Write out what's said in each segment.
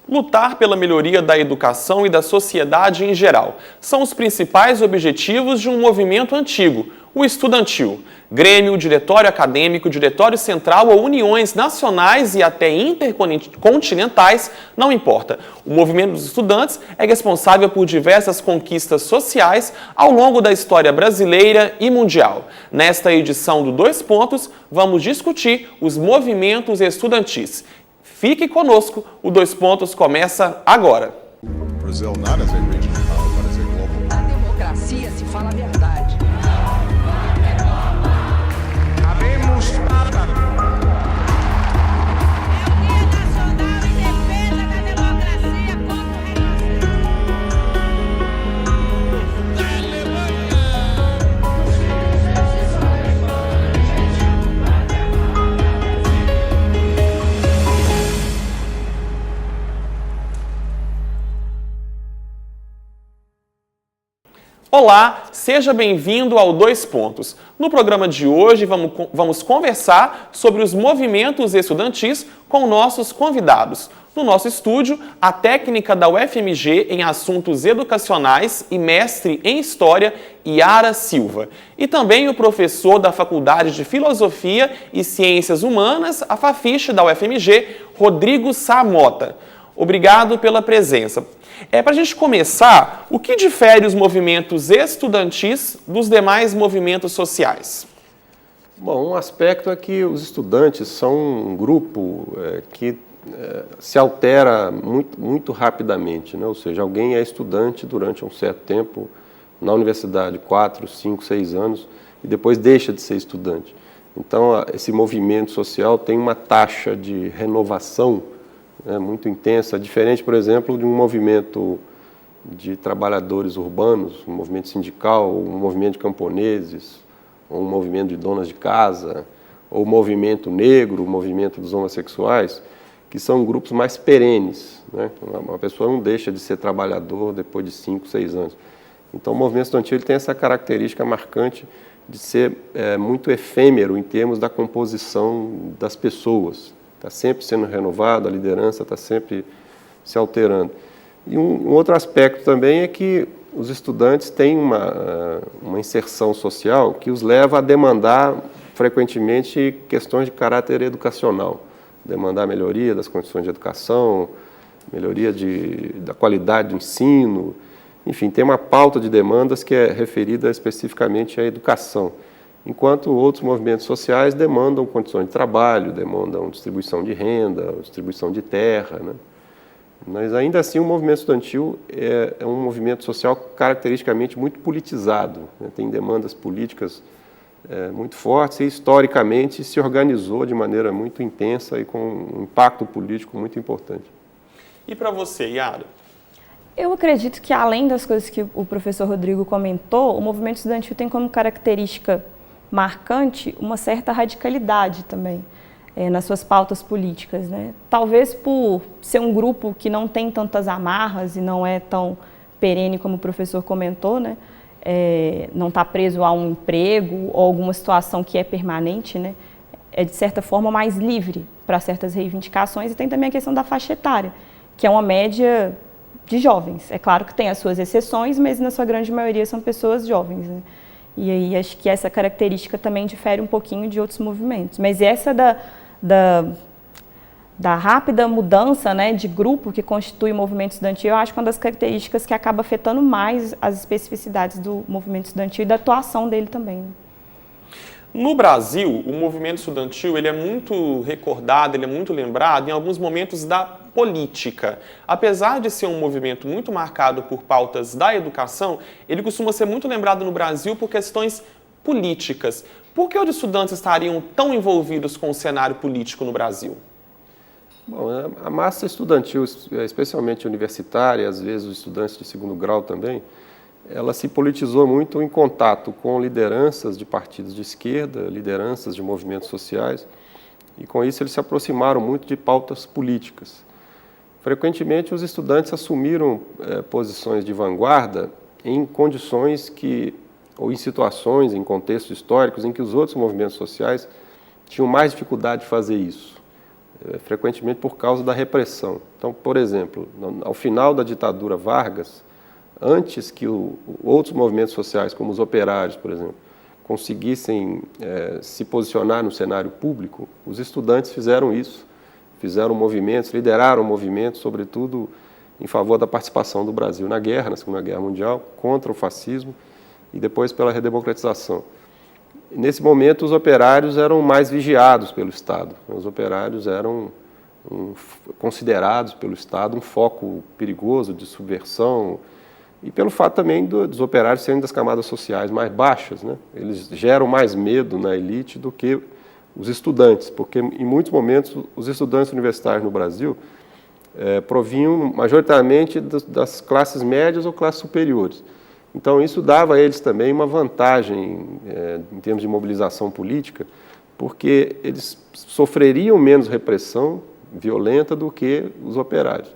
Lutar pela melhoria da educação e da sociedade em geral são os principais objetivos de um movimento antigo, o estudantil. Grêmio, diretório acadêmico, diretório central ou uniões nacionais e até intercontinentais, não importa. O movimento dos estudantes é responsável por diversas conquistas sociais ao longo da história brasileira e mundial. Nesta edição do Dois Pontos, vamos discutir os movimentos estudantis. Fique conosco, o Dois Pontos começa agora. Brazil not as a regional power, but as a global power. A democracia se fala a verdade. Habemos Papa. É o Dia Nacional em Defesa da Democracia contra o Olá, seja bem-vindo ao Dois Pontos. No programa de hoje vamos conversar sobre os movimentos estudantis com nossos convidados. No nosso estúdio, a técnica da UFMG em assuntos educacionais e mestre em História, Yara Silva. E também o professor da Faculdade de Filosofia e Ciências Humanas, a Fafiche da UFMG, Rodrigo Sá Mota. Obrigado pela presença. Para a gente começar, o que difere os movimentos estudantis dos demais movimentos sociais? Bom, um aspecto é que os estudantes são um grupo que se altera muito rapidamente, né? Ou seja, alguém é estudante durante um certo tempo na universidade, 4, 5, 6 anos, e depois deixa de ser estudante. Então, esse movimento social tem uma taxa de renovação muito intensa, diferente, por exemplo, de um movimento de trabalhadores urbanos, um movimento sindical, um movimento de camponeses, ou um movimento de donas de casa, ou o movimento negro, o movimento dos homossexuais, que são grupos mais perenes, né? Uma pessoa não deixa de ser trabalhador depois de 5, 6 anos. Então, o movimento estudantil tem essa característica marcante de ser muito efêmero em termos da composição das pessoas. Está sempre sendo renovado, a liderança está sempre se alterando. E um outro aspecto também é que os estudantes têm uma inserção social que os leva a demandar frequentemente questões de caráter educacional, demandar melhoria das condições de educação, melhoria da qualidade do ensino, enfim, tem uma pauta de demandas que é referida especificamente à educação. Enquanto outros movimentos sociais demandam condições de trabalho, demandam distribuição de renda, distribuição de terra, né? Mas ainda assim o movimento estudantil é um movimento social caracteristicamente muito politizado, né? Tem demandas políticas muito fortes e historicamente se organizou de maneira muito intensa e com um impacto político muito importante. E para você, Yara? Eu acredito que, além das coisas que o professor Rodrigo comentou, o movimento estudantil tem como característica marcante uma certa radicalidade também nas suas pautas políticas, né? Talvez por ser um grupo que não tem tantas amarras e não é tão perene como o professor comentou, né? Não está preso a um emprego ou alguma situação que é permanente, né? É de certa forma mais livre para certas reivindicações, e tem também a questão da faixa etária, que é uma média de jovens. É claro que tem as suas exceções, mas na sua grande maioria são pessoas jovens, né? E aí acho que essa característica também difere um pouquinho de outros movimentos. Mas essa da rápida mudança, né, de grupo que constitui o movimento estudantil, eu acho que é uma das características que acaba afetando mais as especificidades do movimento estudantil e da atuação dele também, né? No Brasil, o movimento estudantil ele é muito recordado, ele é muito lembrado em alguns momentos da política. Apesar de ser um movimento muito marcado por pautas da educação, ele costuma ser muito lembrado no Brasil por questões políticas. Por que os estudantes estariam tão envolvidos com o cenário político no Brasil? Bom, a massa estudantil, especialmente universitária, às vezes os estudantes de segundo grau também, ela se politizou muito em contato com lideranças de partidos de esquerda, lideranças de movimentos sociais, e com isso eles se aproximaram muito de pautas políticas. Frequentemente os estudantes assumiram posições de vanguarda em condições ou em situações, em contextos históricos, em que os outros movimentos sociais tinham mais dificuldade de fazer isso. frequentemente por causa da repressão. Então, por exemplo, ao final da ditadura Vargas, antes que outros movimentos sociais, como os operários, por exemplo, conseguissem se posicionar no cenário público, os estudantes fizeram isso, fizeram movimentos, lideraram movimentos, sobretudo em favor da participação do Brasil na guerra, na Segunda Guerra Mundial, contra o fascismo e depois pela redemocratização. Nesse momento, os operários eram mais vigiados pelo Estado. Os operários eram considerados pelo Estado um foco perigoso de subversão e pelo fato também dos operários serem das camadas sociais mais baixas, né? Eles geram mais medo na elite do que os estudantes, porque em muitos momentos os estudantes universitários no Brasil provinham majoritariamente das classes médias ou classes superiores. Então, isso dava a eles também uma vantagem em termos de mobilização política, porque eles sofreriam menos repressão violenta do que os operários.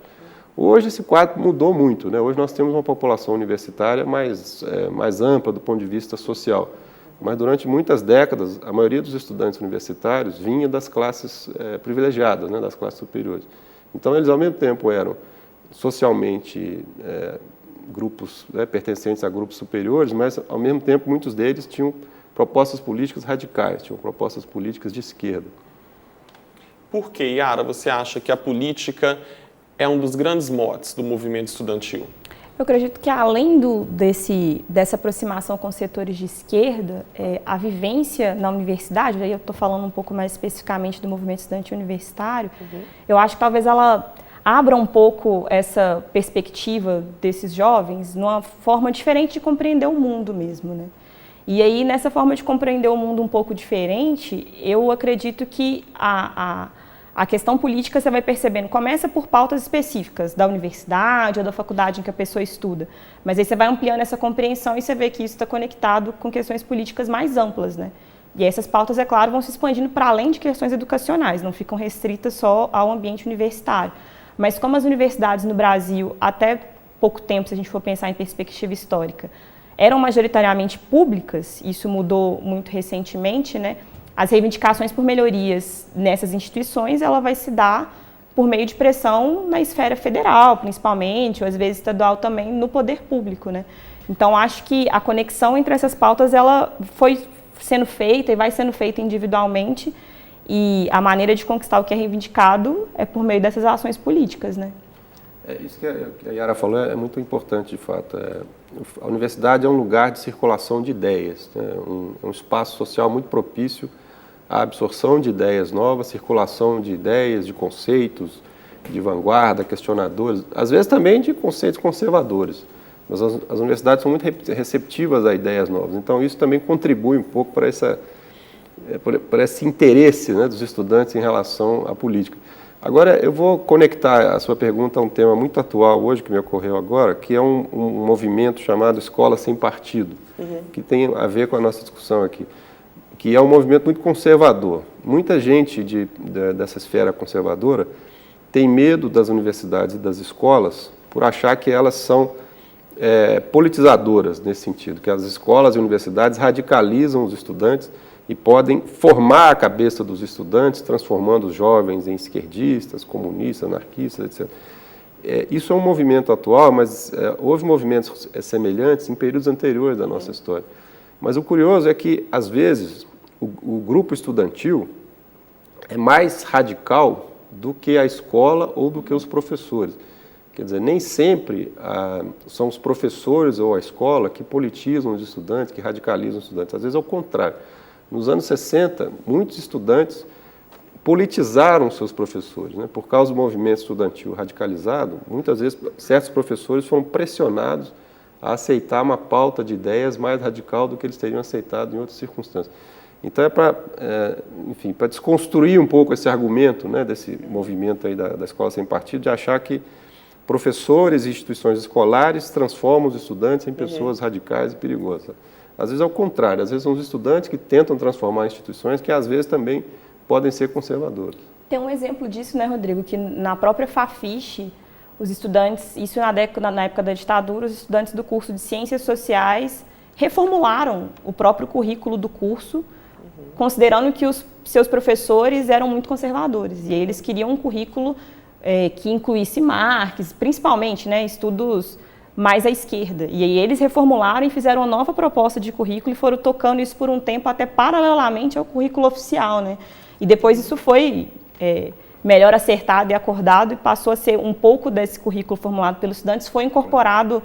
Hoje, esse quadro mudou muito, né? Hoje nós temos uma população universitária mais ampla do ponto de vista social. Mas, durante muitas décadas, a maioria dos estudantes universitários vinha das classes privilegiadas, né? Das classes superiores. Então, eles, ao mesmo tempo, eram socialmente grupos pertencentes a grupos superiores, mas, ao mesmo tempo, muitos deles tinham propostas políticas radicais, tinham propostas políticas de esquerda. Por que, Yara, você acha que a política é um dos grandes motes do movimento estudantil? Eu acredito que, além dessa aproximação com setores de esquerda, a vivência na universidade, aí eu estou falando um pouco mais especificamente do movimento estudantil universitário, eu acho que talvez ela abra um pouco essa perspectiva desses jovens numa forma diferente de compreender o mundo mesmo, né? E aí, nessa forma de compreender o mundo um pouco diferente, eu acredito que a questão política, você vai percebendo, começa por pautas específicas da universidade ou da faculdade em que a pessoa estuda, mas aí você vai ampliando essa compreensão e você vê que isso está conectado com questões políticas mais amplas, né? E essas pautas, é claro, vão se expandindo para além de questões educacionais, não ficam restritas só ao ambiente universitário. Mas como as universidades no Brasil, até pouco tempo, se a gente for pensar em perspectiva histórica, eram majoritariamente públicas, isso mudou muito recentemente, né? As reivindicações por melhorias nessas instituições, ela vai se dar por meio de pressão na esfera federal, principalmente, ou às vezes estadual também, no poder público, né? Então, acho que a conexão entre essas pautas, ela foi sendo feita e vai sendo feita individualmente, e a maneira de conquistar o que é reivindicado é por meio dessas ações políticas, né? Isso que a Yara falou é muito importante, de fato. A universidade é um lugar de circulação de ideias, né? Um espaço social muito propício à absorção de ideias novas, circulação de ideias, de conceitos, de vanguarda, questionadores, às vezes também de conceitos conservadores. Mas as universidades são muito receptivas a ideias novas, então isso também contribui um pouco para esse interesse, né, dos estudantes em relação à política. Agora, eu vou conectar a sua pergunta a um tema muito atual hoje, que me ocorreu agora, que é um movimento chamado Escola Sem Partido, que tem a ver com a nossa discussão aqui, que é um movimento muito conservador. Muita gente dessa esfera conservadora tem medo das universidades e das escolas por achar que elas são politizadoras nesse sentido, que as escolas e universidades radicalizam os estudantes e podem formar a cabeça dos estudantes, transformando os jovens em esquerdistas, comunistas, anarquistas, etc. Isso é um movimento atual, mas houve movimentos semelhantes em períodos anteriores da nossa história. Mas o curioso é que, às vezes, o grupo estudantil é mais radical do que a escola ou do que os professores. Quer dizer, nem sempre são os professores ou a escola que politizam os estudantes, que radicalizam os estudantes. Às vezes é o contrário. Nos anos 60, muitos estudantes politizaram seus professores, né? Por causa do movimento estudantil radicalizado, muitas vezes certos professores foram pressionados a aceitar uma pauta de ideias mais radical do que eles teriam aceitado em outras circunstâncias. Então, para desconstruir um pouco esse argumento, né, desse movimento aí da Escola Sem Partido, de achar que professores e instituições escolares transformam os estudantes em pessoas radicais e perigosas. Às vezes é o contrário, às vezes são os estudantes que tentam transformar instituições que às vezes também podem ser conservadoras. Tem um exemplo disso, né, Rodrigo, que na própria Fafiche, os estudantes, isso na época da ditadura, os estudantes do curso de Ciências Sociais reformularam o próprio currículo do curso, considerando que os seus professores eram muito conservadores e eles queriam um currículo que incluísse Marx, principalmente, né, estudos mais à esquerda. E aí eles reformularam e fizeram uma nova proposta de currículo e foram tocando isso por um tempo até paralelamente ao currículo oficial, né? E depois isso foi melhor acertado e acordado e passou a ser um pouco desse currículo formulado pelos estudantes, foi incorporado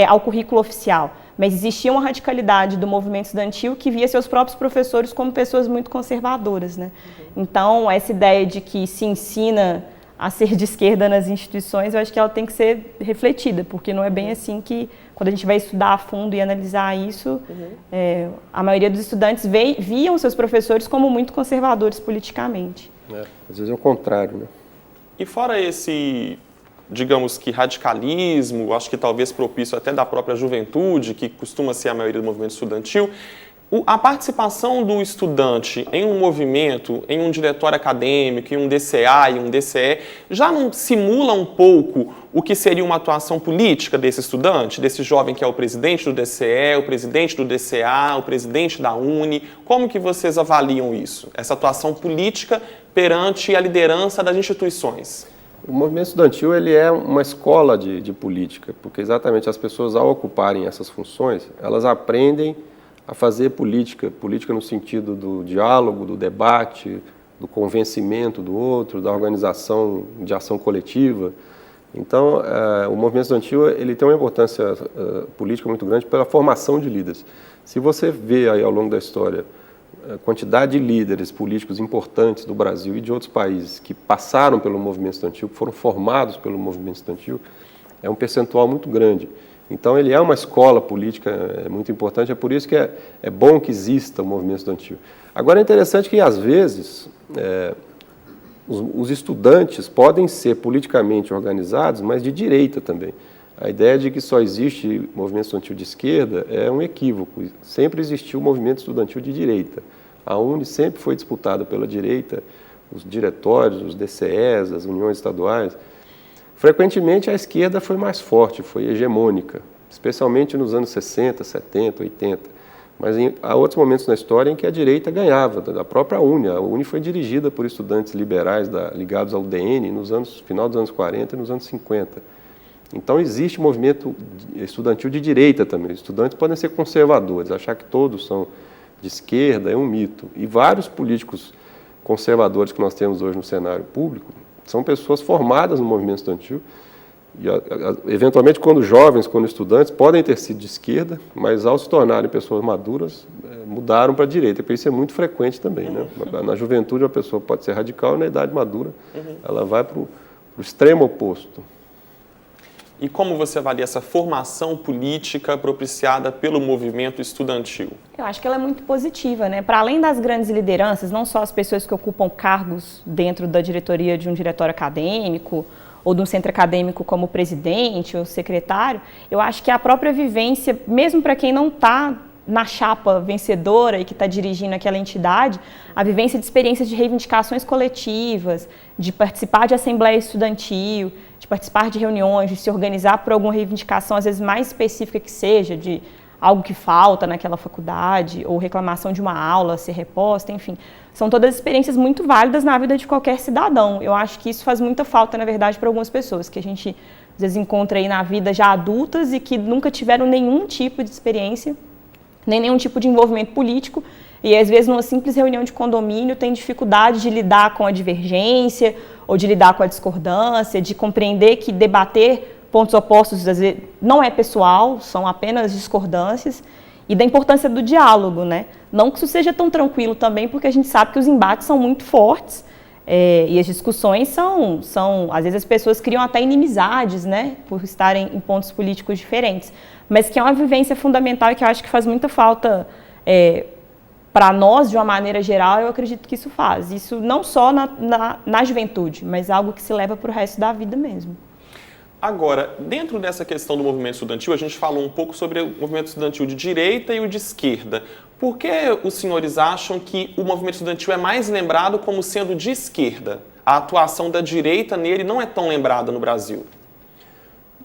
ao currículo oficial. Mas existia uma radicalidade do movimento estudantil que via seus próprios professores como pessoas muito conservadoras, né? Então, essa ideia de que se ensina a ser de esquerda nas instituições, eu acho que ela tem que ser refletida, porque não é bem assim que, quando a gente vai estudar a fundo e analisar isso, a maioria dos estudantes viam seus professores como muito conservadores politicamente. Às vezes é o contrário, né? E fora esse, digamos que radicalismo, acho que talvez propício até da própria juventude, que costuma ser a maioria do movimento estudantil, a participação do estudante em um movimento, em um diretório acadêmico, em um DCA e um DCE, já não simula um pouco o que seria uma atuação política desse estudante, desse jovem que é o presidente do DCE, o presidente do DCA, o presidente da UNE? Como que vocês avaliam isso, essa atuação política perante a liderança das instituições? O movimento estudantil ele é uma escola de política, porque exatamente as pessoas, ao ocuparem essas funções, elas aprendem a fazer política no sentido do diálogo, do debate, do convencimento do outro, da organização de ação coletiva. Então, o movimento estudantil ele tem uma importância política muito grande pela formação de líderes. Se você vê aí ao longo da história a quantidade de líderes políticos importantes do Brasil e de outros países que passaram pelo movimento estudantil, que foram formados pelo movimento estudantil, é um percentual muito grande. Então, ele é uma escola política muito importante, é por isso que é bom que exista o movimento estudantil. Agora, é interessante que, às vezes, os estudantes podem ser politicamente organizados, mas de direita também. A ideia de que só existe movimento estudantil de esquerda é um equívoco. Sempre existiu o movimento estudantil de direita. A UNE sempre foi disputada pela direita, os diretórios, os DCEs, as uniões estaduais. Frequentemente, a esquerda foi mais forte, foi hegemônica, especialmente nos anos 60, 70, 80. Mas há outros momentos na história em que a direita ganhava, da própria UNE. A UNE foi dirigida por estudantes liberais ligados ao DN final dos anos 40 e nos anos 50. Então, existe movimento estudantil de direita também. Os estudantes podem ser conservadores, achar que todos são de esquerda é um mito. E vários políticos conservadores que nós temos hoje no cenário público são pessoas formadas no movimento estudantil e, eventualmente, quando jovens, quando estudantes, podem ter sido de esquerda, mas ao se tornarem pessoas maduras, mudaram para a direita, porque isso é muito frequente também, né? Na juventude, uma pessoa pode ser radical e na idade madura, ela vai para o extremo oposto. E como você avalia essa formação política propiciada pelo movimento estudantil? Eu acho que ela é muito positiva, né? Para além das grandes lideranças, não só as pessoas que ocupam cargos dentro da diretoria de um diretório acadêmico ou de um centro acadêmico como presidente ou secretário, eu acho que a própria vivência, mesmo para quem não está na chapa vencedora e que está dirigindo aquela entidade, a vivência de experiências de reivindicações coletivas, de participar de assembleia estudantil, de participar de reuniões, de se organizar por alguma reivindicação, às vezes mais específica que seja, de algo que falta naquela faculdade, ou reclamação de uma aula ser reposta, enfim. São todas experiências muito válidas na vida de qualquer cidadão. Eu acho que isso faz muita falta, na verdade, para algumas pessoas, que a gente, às vezes, encontra aí na vida já adultas e que nunca tiveram nenhum tipo de experiência, nem nenhum tipo de envolvimento político, e às vezes numa simples reunião de condomínio tem dificuldade de lidar com a divergência ou de lidar com a discordância, de compreender que debater pontos opostos às vezes não é pessoal, são apenas discordâncias, e da importância do diálogo, né? Não que isso seja tão tranquilo também, porque a gente sabe que os embates são muito fortes, e as discussões são, às vezes as pessoas criam até inimizades, né, por estarem em pontos políticos diferentes, mas que é uma vivência fundamental e que eu acho que faz muita falta para nós, de uma maneira geral. Eu acredito que isso faz. Isso não só na juventude, mas algo que se leva para o resto da vida mesmo. Agora, dentro dessa questão do movimento estudantil, a gente falou um pouco sobre o movimento estudantil de direita e o de esquerda. Por que os senhores acham que o movimento estudantil é mais lembrado como sendo de esquerda? A atuação da direita nele não é tão lembrada no Brasil.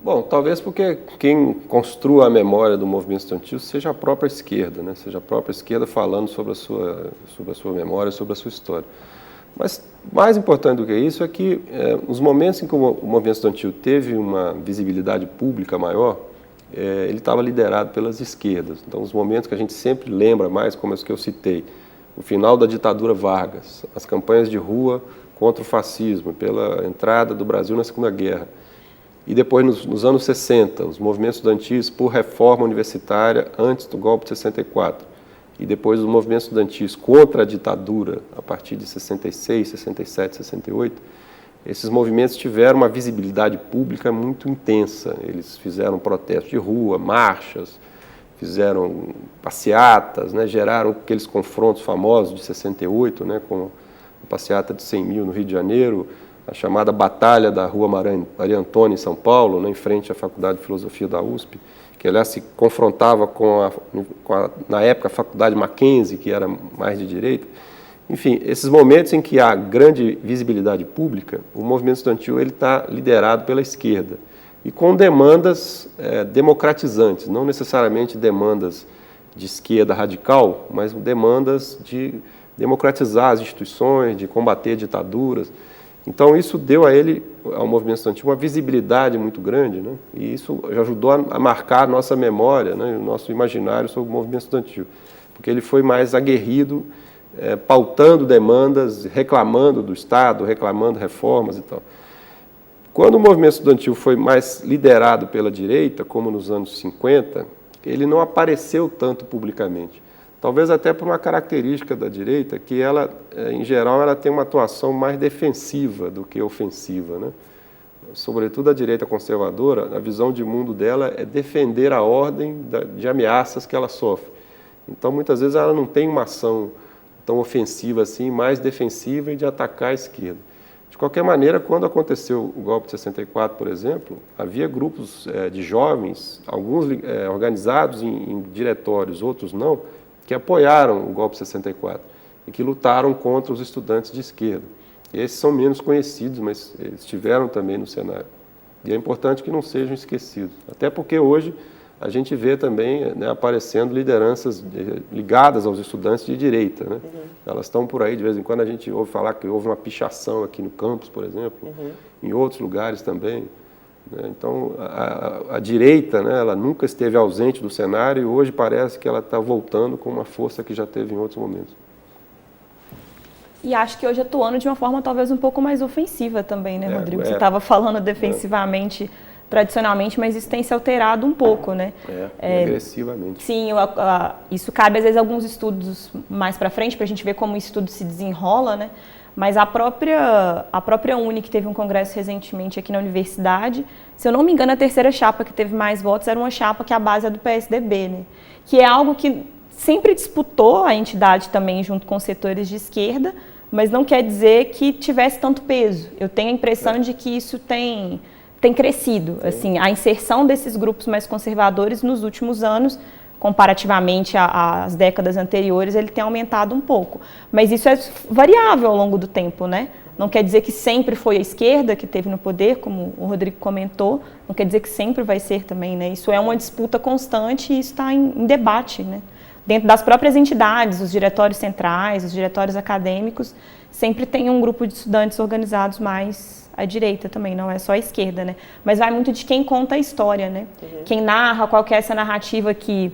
Bom, talvez porque quem construa a memória do movimento estudantil seja a própria esquerda, né? Seja a própria esquerda falando sobre a sua memória, sobre a sua história. Mas mais importante do que isso é que os momentos em que o movimento estudantil teve uma visibilidade pública maior, ele estava liderado pelas esquerdas. Então, os momentos que a gente sempre lembra mais, como os que eu citei, o final da ditadura Vargas, as campanhas de rua contra o fascismo, pela entrada do Brasil na Segunda Guerra, e depois, nos anos 60, os movimentos estudantis por reforma universitária antes do golpe de 64, e depois os movimentos estudantis contra a ditadura a partir de 66, 67, 68, esses movimentos tiveram uma visibilidade pública muito intensa. Eles fizeram protestos de rua, marchas, fizeram passeatas, né, geraram aqueles confrontos famosos de 68, né, com a passeata de 100 mil no Rio de Janeiro, a chamada Batalha da Rua Maria Antônia, em São Paulo, né, em frente à Faculdade de Filosofia da USP, que, aliás, se confrontava na época, a Faculdade Mackenzie, que era mais de direita. Enfim, esses momentos em que há grande visibilidade pública, o movimento estudantil está liderado pela esquerda e com demandas democratizantes, não necessariamente demandas de esquerda radical, mas demandas de democratizar as instituições, de combater ditaduras. Então, isso deu ao movimento estudantil uma visibilidade muito grande, né? E isso já ajudou a marcar a nossa memória, né, o nosso imaginário sobre o movimento estudantil, porque ele foi mais aguerrido, pautando demandas, reclamando do Estado, reclamando reformas e tal. Quando o movimento estudantil foi mais liderado pela direita, como nos anos 50, ele não apareceu tanto publicamente. Talvez até por uma característica da direita, que ela, em geral, ela tem uma atuação mais defensiva do que ofensiva, né? Sobretudo a direita conservadora, a visão de mundo dela é defender a ordem de ameaças que ela sofre. Então, muitas vezes, ela não tem uma ação tão ofensiva assim, mais defensiva e de atacar a esquerda. De qualquer maneira, quando aconteceu o golpe de 64, por exemplo, havia grupos de jovens, alguns organizados em diretórios, outros não, que apoiaram o golpe de 64 e que lutaram contra os estudantes de esquerda. Esses são menos conhecidos, mas eles estiveram também no cenário. E é importante que não sejam esquecidos, até porque hoje a gente vê também, né, aparecendo lideranças ligadas aos estudantes de direita, né? Elas estão por aí, de vez em quando a gente ouve falar que houve uma pichação aqui no campus, por exemplo, em outros lugares também. Então, a direita, né, ela nunca esteve ausente do cenário e hoje parece que ela está voltando com uma força que já teve em outros momentos. E acho que hoje atuando de uma forma talvez um pouco mais ofensiva também, né, Rodrigo? Você estava falando defensivamente, tradicionalmente, mas isso tem se alterado um pouco, né? Agressivamente. Sim, isso cabe às vezes a alguns estudos mais para frente, para a gente ver como o estudo se desenrola, né? Mas a própria Uni, que teve um congresso recentemente aqui na universidade, se eu não me engano, a terceira chapa que teve mais votos era uma chapa que a base é do PSDB, né? Que é algo que sempre disputou a entidade também junto com setores de esquerda, mas não quer dizer que tivesse tanto peso. Eu tenho a impressão de que isso tem crescido. Assim, a inserção desses grupos mais conservadores nos últimos anos, comparativamente às décadas anteriores, ele tem aumentado um pouco. Mas isso é variável ao longo do tempo, né? Não quer dizer que sempre foi a esquerda que teve no poder, como o Rodrigo comentou, não quer dizer que sempre vai ser também, né? Isso é uma disputa constante e isso está em debate, né? Dentro das próprias entidades, os diretórios centrais, os diretórios acadêmicos, sempre tem um grupo de estudantes organizados mais à direita também, não é só a esquerda, né? Mas vai muito de quem conta a história, né? Quem narra, qual que é essa narrativa que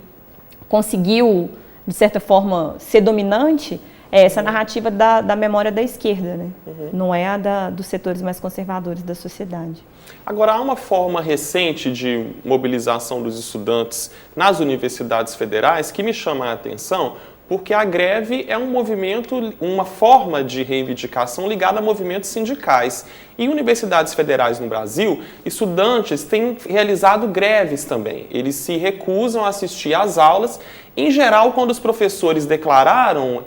conseguiu, de certa forma, ser dominante, é essa narrativa da memória da esquerda, né? Não é a dos setores mais conservadores da sociedade. Agora, há uma forma recente de mobilização dos estudantes nas universidades federais que me chama a atenção, porque a greve é um movimento, uma forma de reivindicação ligada a movimentos sindicais. Em universidades federais no Brasil, estudantes têm realizado greves também. Eles se recusam a assistir às aulas. Em geral, quando os professores declararam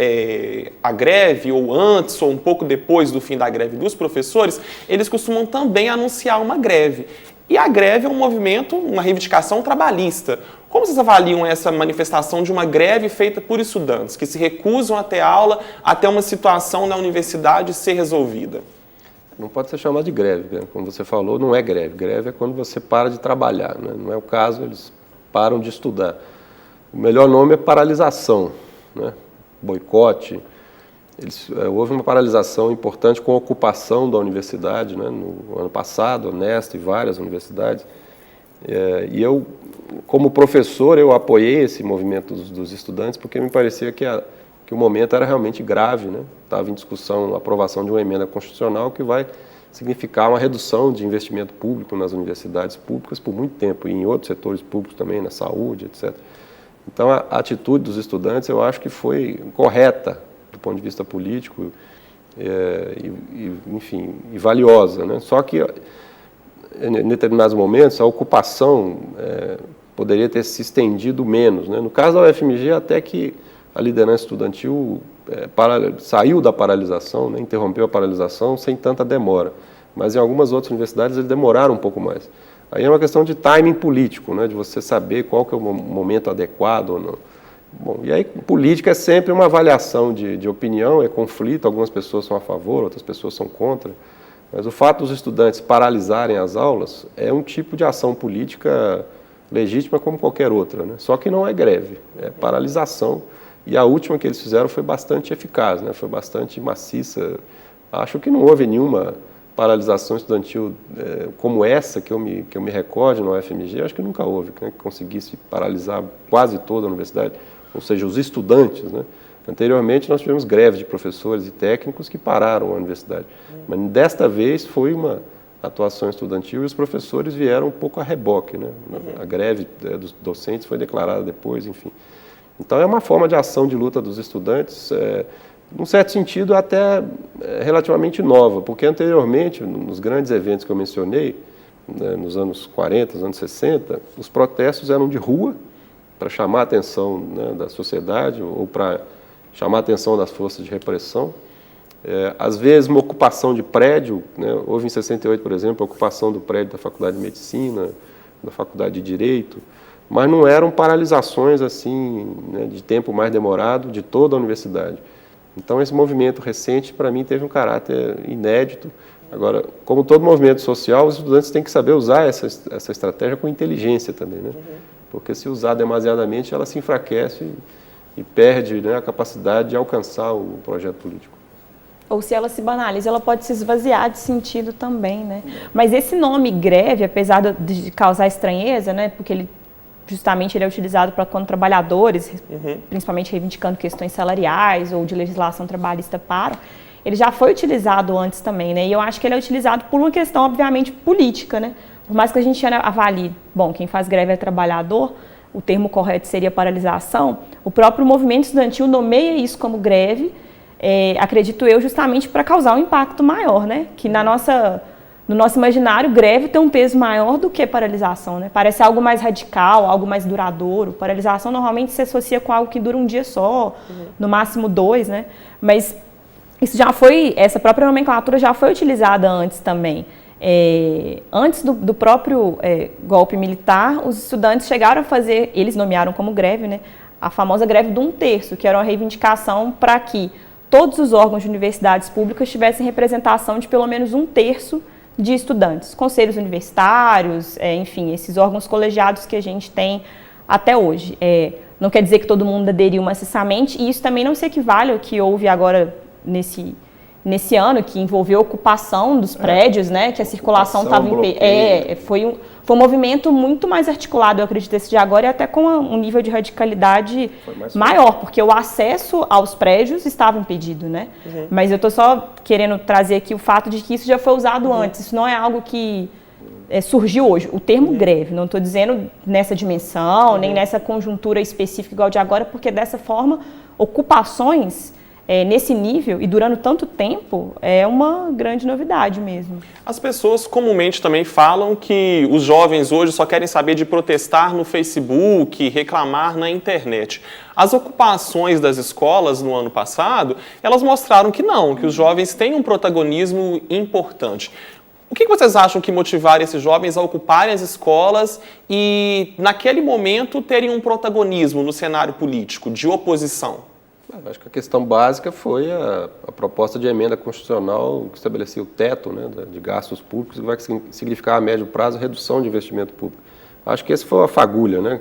a greve, ou antes, ou um pouco depois do fim da greve dos professores, eles costumam também anunciar uma greve. E a greve é um movimento, uma reivindicação trabalhista. Como vocês avaliam essa manifestação de uma greve feita por estudantes que se recusam a ter aula até uma situação na universidade ser resolvida? não pode ser chamado de greve, né? Como você falou, não é greve. Greve é quando você para de trabalhar, né? Não é o caso, eles param de estudar. O melhor nome é paralisação, né? Boicote. Houve uma paralisação importante com a ocupação da universidade, né? No ano passado, a Unesp e várias universidades. E eu, como professor, eu apoiei esse movimento dos estudantes porque me parecia que o momento era realmente grave, né? Estava em discussão a aprovação de uma emenda constitucional que vai significar uma redução de investimento público nas universidades públicas por muito tempo e em outros setores públicos também, na saúde, etc. Então, a atitude dos estudantes eu acho que foi correta do ponto de vista político enfim, e valiosa, né? Só que em determinados momentos a ocupação poderia ter se estendido menos, né? No caso da UFMG, até que a liderança estudantil saiu da paralisação, né? Interrompeu a paralisação sem tanta demora, mas em algumas outras universidades eles demoraram um pouco mais. Aí é uma questão de timing político, né? De você saber qual que é o momento adequado ou não. Bom, e aí política é sempre uma avaliação de opinião, é conflito, algumas pessoas são a favor, outras pessoas são contra, mas o fato dos estudantes paralisarem as aulas é um tipo de ação política legítima como qualquer outra, né? Só que não é greve, é paralisação. E a última que eles fizeram foi bastante eficaz, né? Foi bastante maciça. Acho que não houve nenhuma paralisação estudantil como essa que eu me recorde na UFMG, acho que nunca houve, né? Que conseguisse paralisar quase toda a universidade, ou seja, os estudantes, né? Anteriormente nós tivemos greve de professores e técnicos que pararam a universidade, mas desta vez foi uma atuação estudantil e os professores vieram um pouco a reboque, né? A greve dos docentes foi declarada depois, enfim. Então é uma forma de ação de luta dos estudantes, num certo sentido até relativamente nova, porque anteriormente, nos grandes eventos que eu mencionei, né, nos anos 40, nos anos 60, os protestos eram de rua, para chamar a atenção, né, da sociedade ou para chamar a atenção das forças de repressão. Às vezes uma ocupação de prédio, né, houve em 68, por exemplo, a ocupação do prédio da Faculdade de Medicina, da Faculdade de Direito, mas não eram paralisações assim, né, de tempo mais demorado de toda a universidade. Então esse movimento recente para mim teve um caráter inédito. Agora, como todo movimento social, os estudantes têm que saber usar essa estratégia com inteligência também, né? Porque se usar demasiadamente ela se enfraquece e perde, né, a capacidade de alcançar o projeto político. Ou se ela se banaliza, ela pode se esvaziar de sentido também, né? Mas esse nome greve, apesar de causar estranheza, né, porque ele justamente ele é utilizado para quando trabalhadores, principalmente reivindicando questões salariais ou de legislação trabalhista param, ele já foi utilizado antes também, né? E eu acho que ele é utilizado por uma questão, obviamente, política, né? Por mais que a gente avalie, bom, quem faz greve é trabalhador, o termo correto seria paralisação, o próprio movimento estudantil nomeia isso como greve, acredito eu, justamente para causar um impacto maior, né? Que no nosso imaginário, greve tem um peso maior do que paralisação, né? Parece algo mais radical, algo mais duradouro. Paralisação normalmente se associa com algo que dura um dia só, no máximo 2, né? Mas isso essa própria nomenclatura já foi utilizada antes também. Antes do próprio golpe militar, os estudantes chegaram a fazer, eles nomearam como greve, né? A famosa greve do 1/3, que era uma reivindicação para que todos os órgãos de universidades públicas tivessem representação de pelo menos 1/3 de estudantes, conselhos universitários, enfim, esses órgãos colegiados que a gente tem até hoje. Não quer dizer que todo mundo aderiu maciçamente, e isso também não se equivale ao que houve agora nesse ano, que envolveu a ocupação dos prédios, né, que a circulação estava foi um movimento muito mais articulado, eu acredito, esse de agora, e até com um nível de radicalidade maior, porque o acesso aos prédios estava impedido, né? Mas eu estou só querendo trazer aqui o fato de que isso já foi usado antes, isso não é algo que surgiu hoje. O termo greve, não estou dizendo nessa dimensão, nem nessa conjuntura específica igual de agora, porque dessa forma, ocupações nesse nível e durando tanto tempo é uma grande novidade mesmo. As pessoas comumente também falam que os jovens hoje só querem saber de protestar no Facebook, reclamar na internet. As ocupações das escolas no ano passado, elas mostraram que não, que os jovens têm um protagonismo importante. O que vocês acham que motivaria esses jovens a ocuparem as escolas e, naquele momento, terem um protagonismo no cenário político, de oposição? Acho que a questão básica foi a proposta de emenda constitucional que estabelecia o teto, né, de gastos públicos, que vai significar a médio prazo a redução de investimento público. Acho que essa foi a fagulha, né,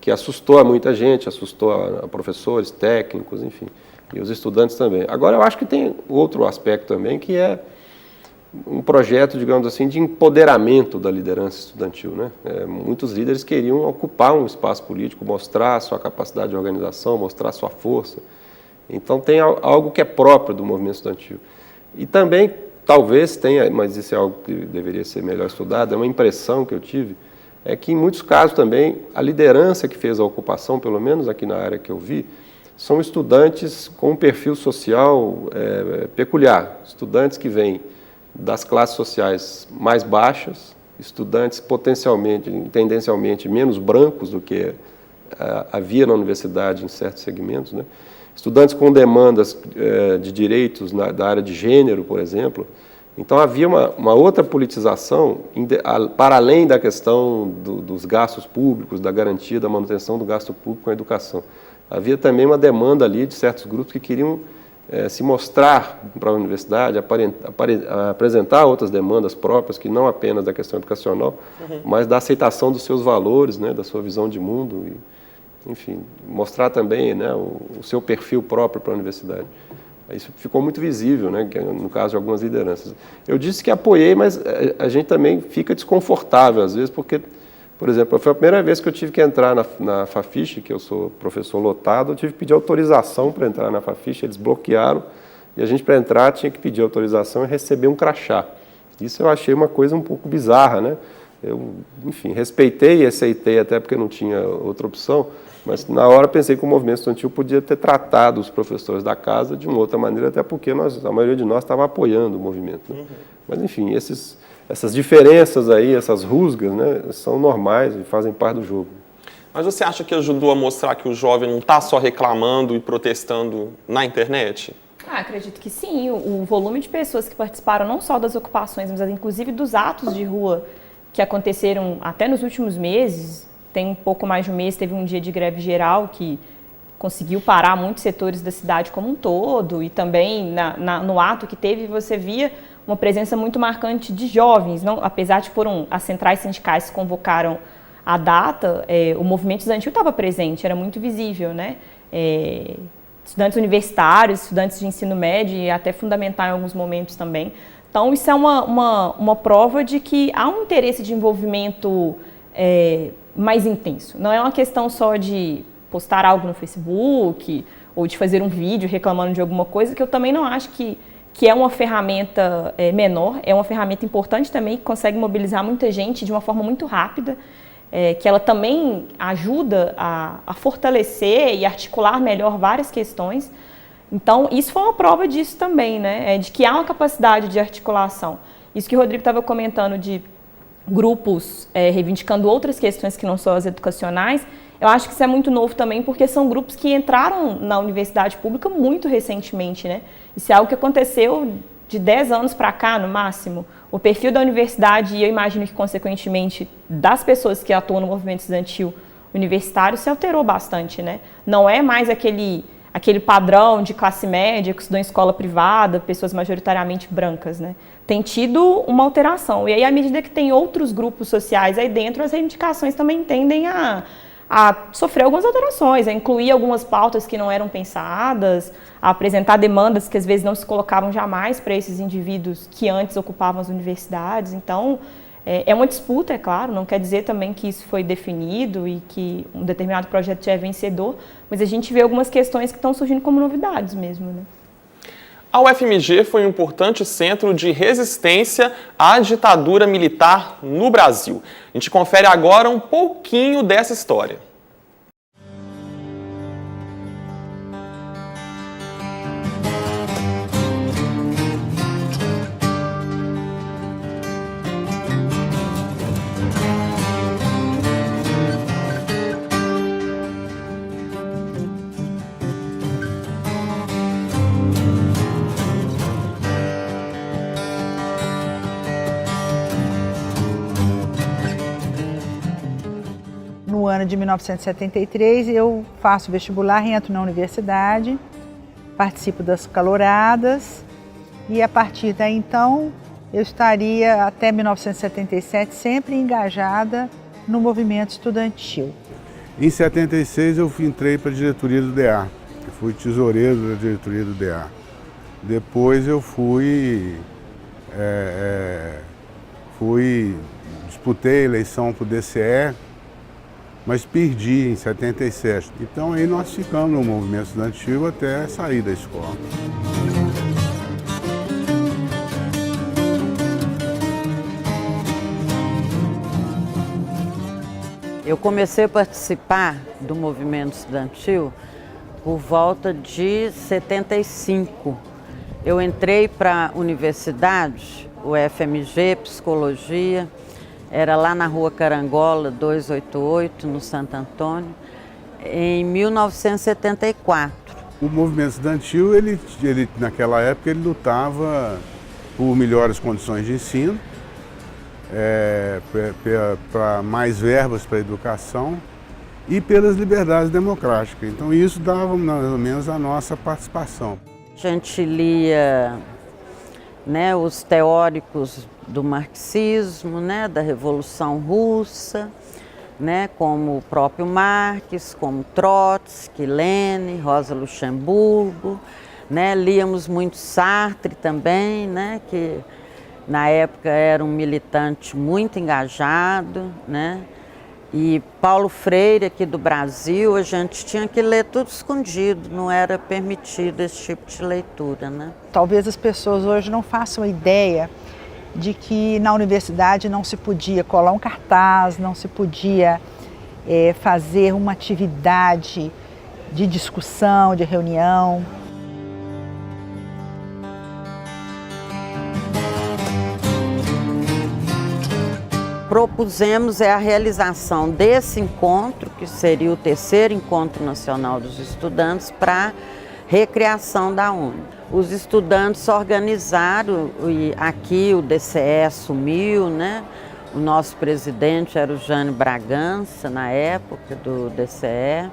que assustou a muita gente, assustou a professores, técnicos, enfim, e os estudantes também. Agora, eu acho que tem outro aspecto também, que é um projeto, digamos assim, de empoderamento da liderança estudantil, né? Muitos líderes queriam ocupar um espaço político, mostrar a sua capacidade de organização, mostrar a sua força. Então tem algo que é próprio do movimento estudantil. E também, talvez tenha, mas isso é algo que deveria ser melhor estudado, é uma impressão que eu tive, é que em muitos casos também a liderança que fez a ocupação, pelo menos aqui na área que eu vi, são estudantes com um perfil social peculiar, estudantes que vêm das classes sociais mais baixas, estudantes tendencialmente menos brancos do que havia na universidade em certos segmentos, né? Estudantes com demandas de direitos da área de gênero, por exemplo. Então havia uma outra politização para além da questão dos gastos públicos, da garantia da manutenção do gasto público com a educação. Havia também uma demanda ali de certos grupos que queriam se mostrar para a universidade, apresentar outras demandas próprias, que não apenas da questão educacional, mas da aceitação dos seus valores, né, da sua visão de mundo, e, enfim, mostrar também, né, o seu perfil próprio para a universidade. Isso ficou muito visível, né, no caso de algumas lideranças. Eu disse que apoiei, mas a gente também fica desconfortável às vezes, porque, por exemplo, foi a primeira vez que eu tive que entrar na Fafiche, que eu sou professor lotado, eu tive que pedir autorização para entrar na Fafiche, eles bloquearam, e a gente, para entrar, tinha que pedir autorização e receber um crachá. Isso eu achei uma coisa um pouco bizarra, né? Eu, enfim, respeitei e aceitei, até porque não tinha outra opção, mas na hora pensei que o movimento estudantil podia ter tratado os professores da casa de uma outra maneira, até porque a maioria de nós estava apoiando o movimento, né? Mas, enfim, essas diferenças aí, essas rusgas, né, são normais e fazem parte do jogo. Mas você acha que ajudou a mostrar que o jovem não está só reclamando e protestando na internet? Acredito que sim. O volume de pessoas que participaram não só das ocupações, mas inclusive dos atos de rua que aconteceram até nos últimos meses. Tem um pouco mais de um mês, teve um dia de greve geral que conseguiu parar muitos setores da cidade como um todo, e também no ato que teve, você via uma presença muito marcante de jovens, não, apesar de as centrais sindicais que convocaram a data, o movimento estudantil estava presente, era muito visível, né? Estudantes universitários, estudantes de ensino médio e até fundamental em alguns momentos também. Então, isso é uma prova de que há um interesse de envolvimento mais intenso. Não é uma questão só de postar algo no Facebook ou de fazer um vídeo reclamando de alguma coisa, que eu também não acho que é uma ferramenta menor, é uma ferramenta importante também, que consegue mobilizar muita gente de uma forma muito rápida, que ela também ajuda a fortalecer e articular melhor várias questões. Então, isso foi uma prova disso também, né? De que há uma capacidade de articulação. Isso que o Rodrigo estava comentando de grupos reivindicando outras questões que não são as educacionais, eu acho que isso é muito novo também, porque são grupos que entraram na universidade pública muito recentemente, né? Isso é algo que aconteceu de 10 anos para cá, no máximo. O perfil da universidade, e eu imagino que, consequentemente, das pessoas que atuam no movimento estudantil universitário, se alterou bastante, né? Não é mais aquele padrão de classe média que estudou em escola privada, pessoas majoritariamente brancas, né? Tem tido uma alteração. E aí, à medida que tem outros grupos sociais aí dentro, as reivindicações também tendem a sofrer algumas alterações, a incluir algumas pautas que não eram pensadas, a apresentar demandas que às vezes não se colocavam jamais para esses indivíduos que antes ocupavam as universidades. Então, é uma disputa, é claro, não quer dizer também que isso foi definido e que um determinado projeto já é vencedor, mas a gente vê algumas questões que estão surgindo como novidades mesmo, né? A UFMG foi um importante centro de resistência à ditadura militar no Brasil. A gente confere agora um pouquinho dessa história. No ano de 1973, eu faço vestibular e entro na universidade. participo das caloradas e a partir daí então eu estaria até 1977 sempre engajada no movimento estudantil. Em 76 eu entrei para a diretoria do DA, fui tesoureiro da diretoria do DA. Depois eu disputei a eleição para o DCE, mas perdi em 77. Então aí nós ficamos no movimento estudantil até sair da escola. Eu comecei a participar do movimento estudantil por volta de 75. Eu entrei para a universidade, o FMG, Psicologia, era lá na Rua Carangola, 288, no Santo Antônio, em 1974. O movimento estudantil, ele naquela época, ele lutava por melhores condições de ensino, para mais verbas para a educação e pelas liberdades democráticas. Então isso dava mais ou menos a nossa participação. A gente lia, né, os teóricos do marxismo, né, da Revolução Russa, né, como o próprio Marx, como Trotsky, Lenin, Rosa Luxemburgo, né, líamos muito Sartre também, né, que na época era um militante muito engajado, né? E Paulo Freire, aqui do Brasil, a gente tinha que ler tudo escondido, não era permitido esse tipo de leitura, né? Talvez as pessoas hoje não façam ideia de que na universidade não se podia colar um cartaz, não se podia fazer uma atividade de discussão, de reunião. Propusemos a realização desse encontro, que seria o terceiro Encontro Nacional dos Estudantes, para recriação da UNE. Os estudantes se organizaram e aqui o DCE assumiu, né? O nosso presidente era o Jânio Bragança, na época do DCE,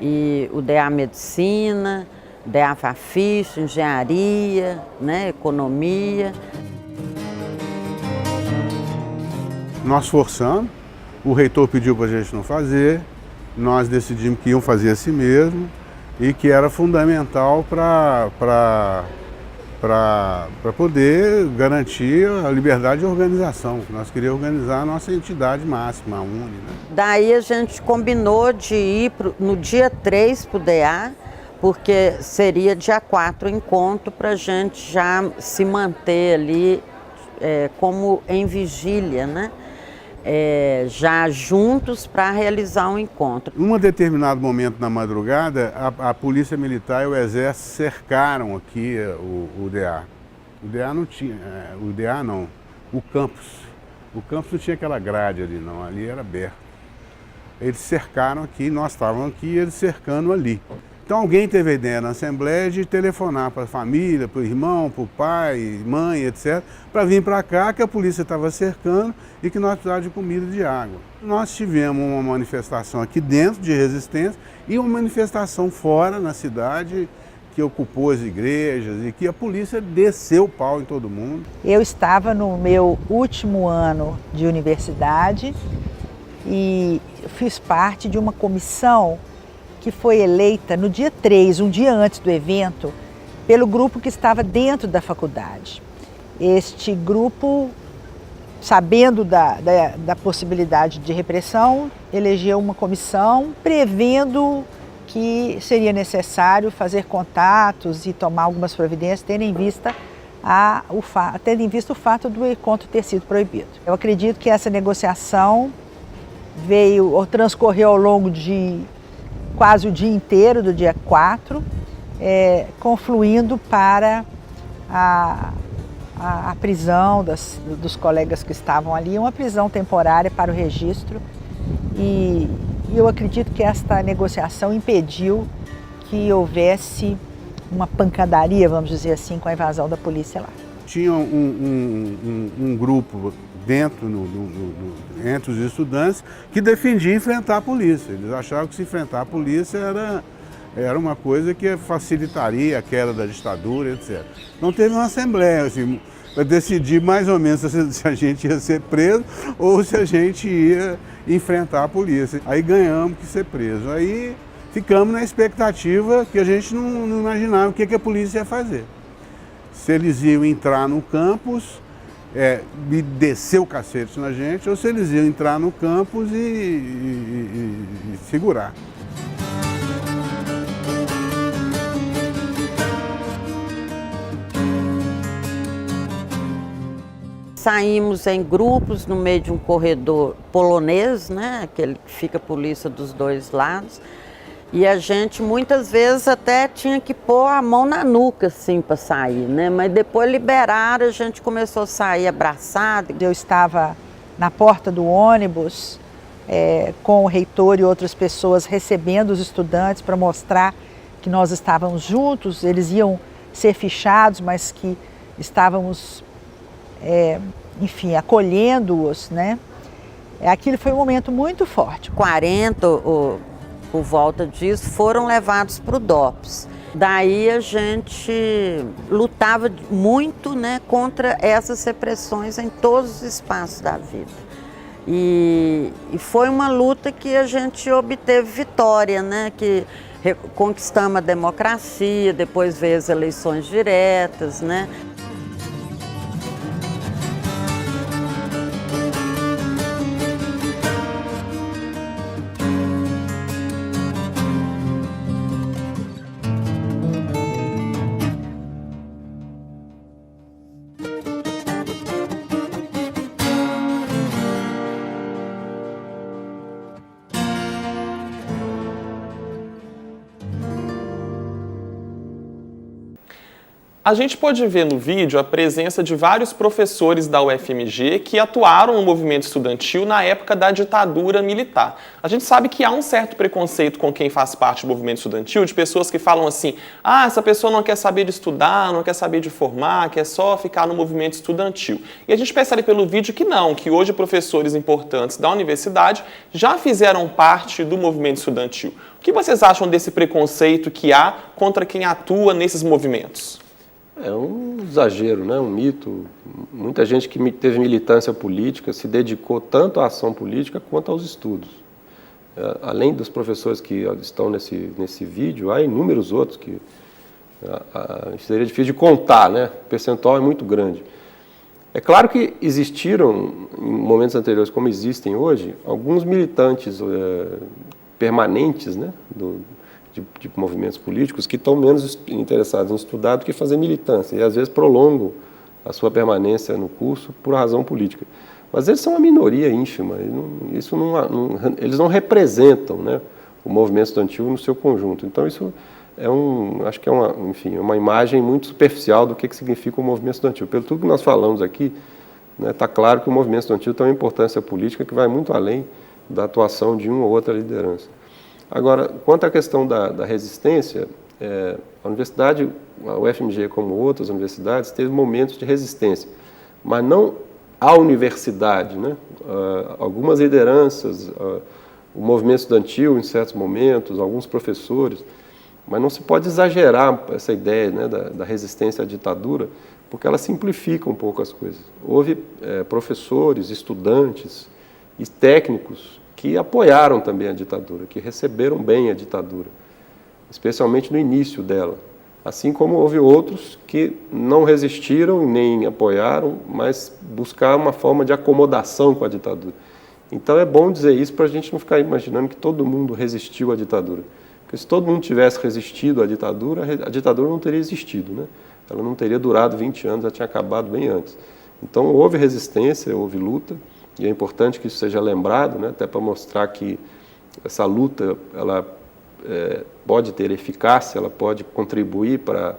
e o DA Medicina, DA Fafiche, Engenharia, né? Economia. Nós forçamos, o reitor pediu para a gente não fazer, nós decidimos que iam fazer assim mesmo e que era fundamental para poder garantir a liberdade de organização. Nós queríamos organizar a nossa entidade máxima, a UNE. Né? Daí a gente combinou de ir no dia 3 para o DA, porque seria dia 4 o encontro para a gente já se manter ali como em vigília, né? Já juntos para realizar um encontro. Em um determinado momento na madrugada, a Polícia Militar e o Exército cercaram aqui o DA. O DA não tinha, o campus. O campus não tinha aquela grade ali não, ali era aberto. Eles cercaram aqui, nós estávamos aqui, eles cercando ali. Então alguém teve a ideia na Assembleia de telefonar para a família, para o irmão, para o pai, mãe, etc., para vir para cá, que a polícia estava cercando e que nós precisávamos de comida e de água. Nós tivemos uma manifestação aqui dentro de resistência e uma manifestação fora na cidade que ocupou as igrejas e que a polícia desceu o pau em todo mundo. Eu estava no meu último ano de universidade e fiz parte de uma comissão que foi eleita no dia 3, um dia antes do evento, pelo grupo que estava dentro da faculdade. Este grupo, sabendo da possibilidade de repressão, elegeu uma comissão prevendo que seria necessário fazer contatos e tomar algumas providências, tendo em vista o fato do encontro ter sido proibido. Eu acredito que essa negociação transcorreu ao longo de quase o dia inteiro, do dia 4, confluindo para a prisão dos colegas que estavam ali, uma prisão temporária para o registro. E eu acredito que esta negociação impediu que houvesse uma pancadaria, vamos dizer assim, com a invasão da polícia lá. Tinha um grupo dentro, entre os estudantes, que defendia enfrentar a polícia. Eles achavam que se enfrentar a polícia Era uma coisa que facilitaria a queda da ditadura, etc. Não teve uma assembleia assim, para decidir mais ou menos se a gente ia ser preso ou se a gente ia enfrentar a polícia. Aí ganhamos que ser preso. Aí ficamos na expectativa que a gente não imaginava o que a polícia ia fazer. Se eles iam entrar no campus, e descer o cacete na gente, ou se eles iam entrar no campus e segurar. Saímos em grupos no meio de um corredor polonês, né? Aquele que fica a polícia dos dois lados. E a gente muitas vezes até tinha que pôr a mão na nuca assim para sair, né? Mas depois liberaram, a gente começou a sair abraçado. Eu estava na porta do ônibus com o reitor e outras pessoas recebendo os estudantes para mostrar que nós estávamos juntos. Eles iam ser fichados, mas que estávamos enfim, acolhendo-os, né? Aquilo foi um momento muito forte. 40, por volta disso, foram levados para o DOPS. Daí a gente lutava muito, né, contra essas repressões em todos os espaços da vida. E foi uma luta que a gente obteve vitória, né, que conquistamos a democracia, depois veio as eleições diretas, né? A gente pode ver no vídeo a presença de vários professores da UFMG que atuaram no movimento estudantil na época da ditadura militar. A gente sabe que há um certo preconceito com quem faz parte do movimento estudantil, de pessoas que falam assim, essa pessoa não quer saber de estudar, não quer saber de formar, quer só ficar no movimento estudantil. E a gente percebe pelo vídeo que não, que hoje professores importantes da universidade já fizeram parte do movimento estudantil. O que vocês acham desse preconceito que há contra quem atua nesses movimentos? É um exagero, né? Um mito. Muita gente que teve militância política se dedicou tanto à ação política quanto aos estudos. Além dos professores que estão nesse vídeo, há inúmeros outros que seria difícil de contar, né? O percentual é muito grande. É claro que existiram, em momentos anteriores, como existem hoje, alguns militantes permanentes, né? De movimentos políticos que estão menos interessados em estudar do que fazer militância, e às vezes prolongam a sua permanência no curso por razão política. Mas eles são uma minoria ínfima, eles não representam, né, o movimento estudantil no seu conjunto. Então isso acho que é uma imagem muito superficial do que significa o movimento estudantil. Pelo tudo que nós falamos aqui, está claro que o movimento estudantil tem uma importância política que vai muito além da atuação de uma ou outra liderança. Agora, quanto à questão da resistência, a universidade, a UFMG como outras universidades, teve momentos de resistência, mas não a universidade, né? Algumas lideranças, o movimento estudantil em certos momentos, alguns professores, mas não se pode exagerar essa ideia, né, da resistência à ditadura, porque ela simplifica um pouco as coisas. Houve professores, estudantes e técnicos que apoiaram também a ditadura, que receberam bem a ditadura, especialmente no início dela. Assim como houve outros que não resistiram nem apoiaram, mas buscaram uma forma de acomodação com a ditadura. Então é bom dizer isso para a gente não ficar imaginando que todo mundo resistiu à ditadura. Porque se todo mundo tivesse resistido à ditadura, a ditadura não teria existido, né? Ela não teria durado 20 anos, ela tinha acabado bem antes. Então houve resistência, houve luta, e é importante que isso seja lembrado, né, até para mostrar que essa luta ela pode ter eficácia, ela pode contribuir para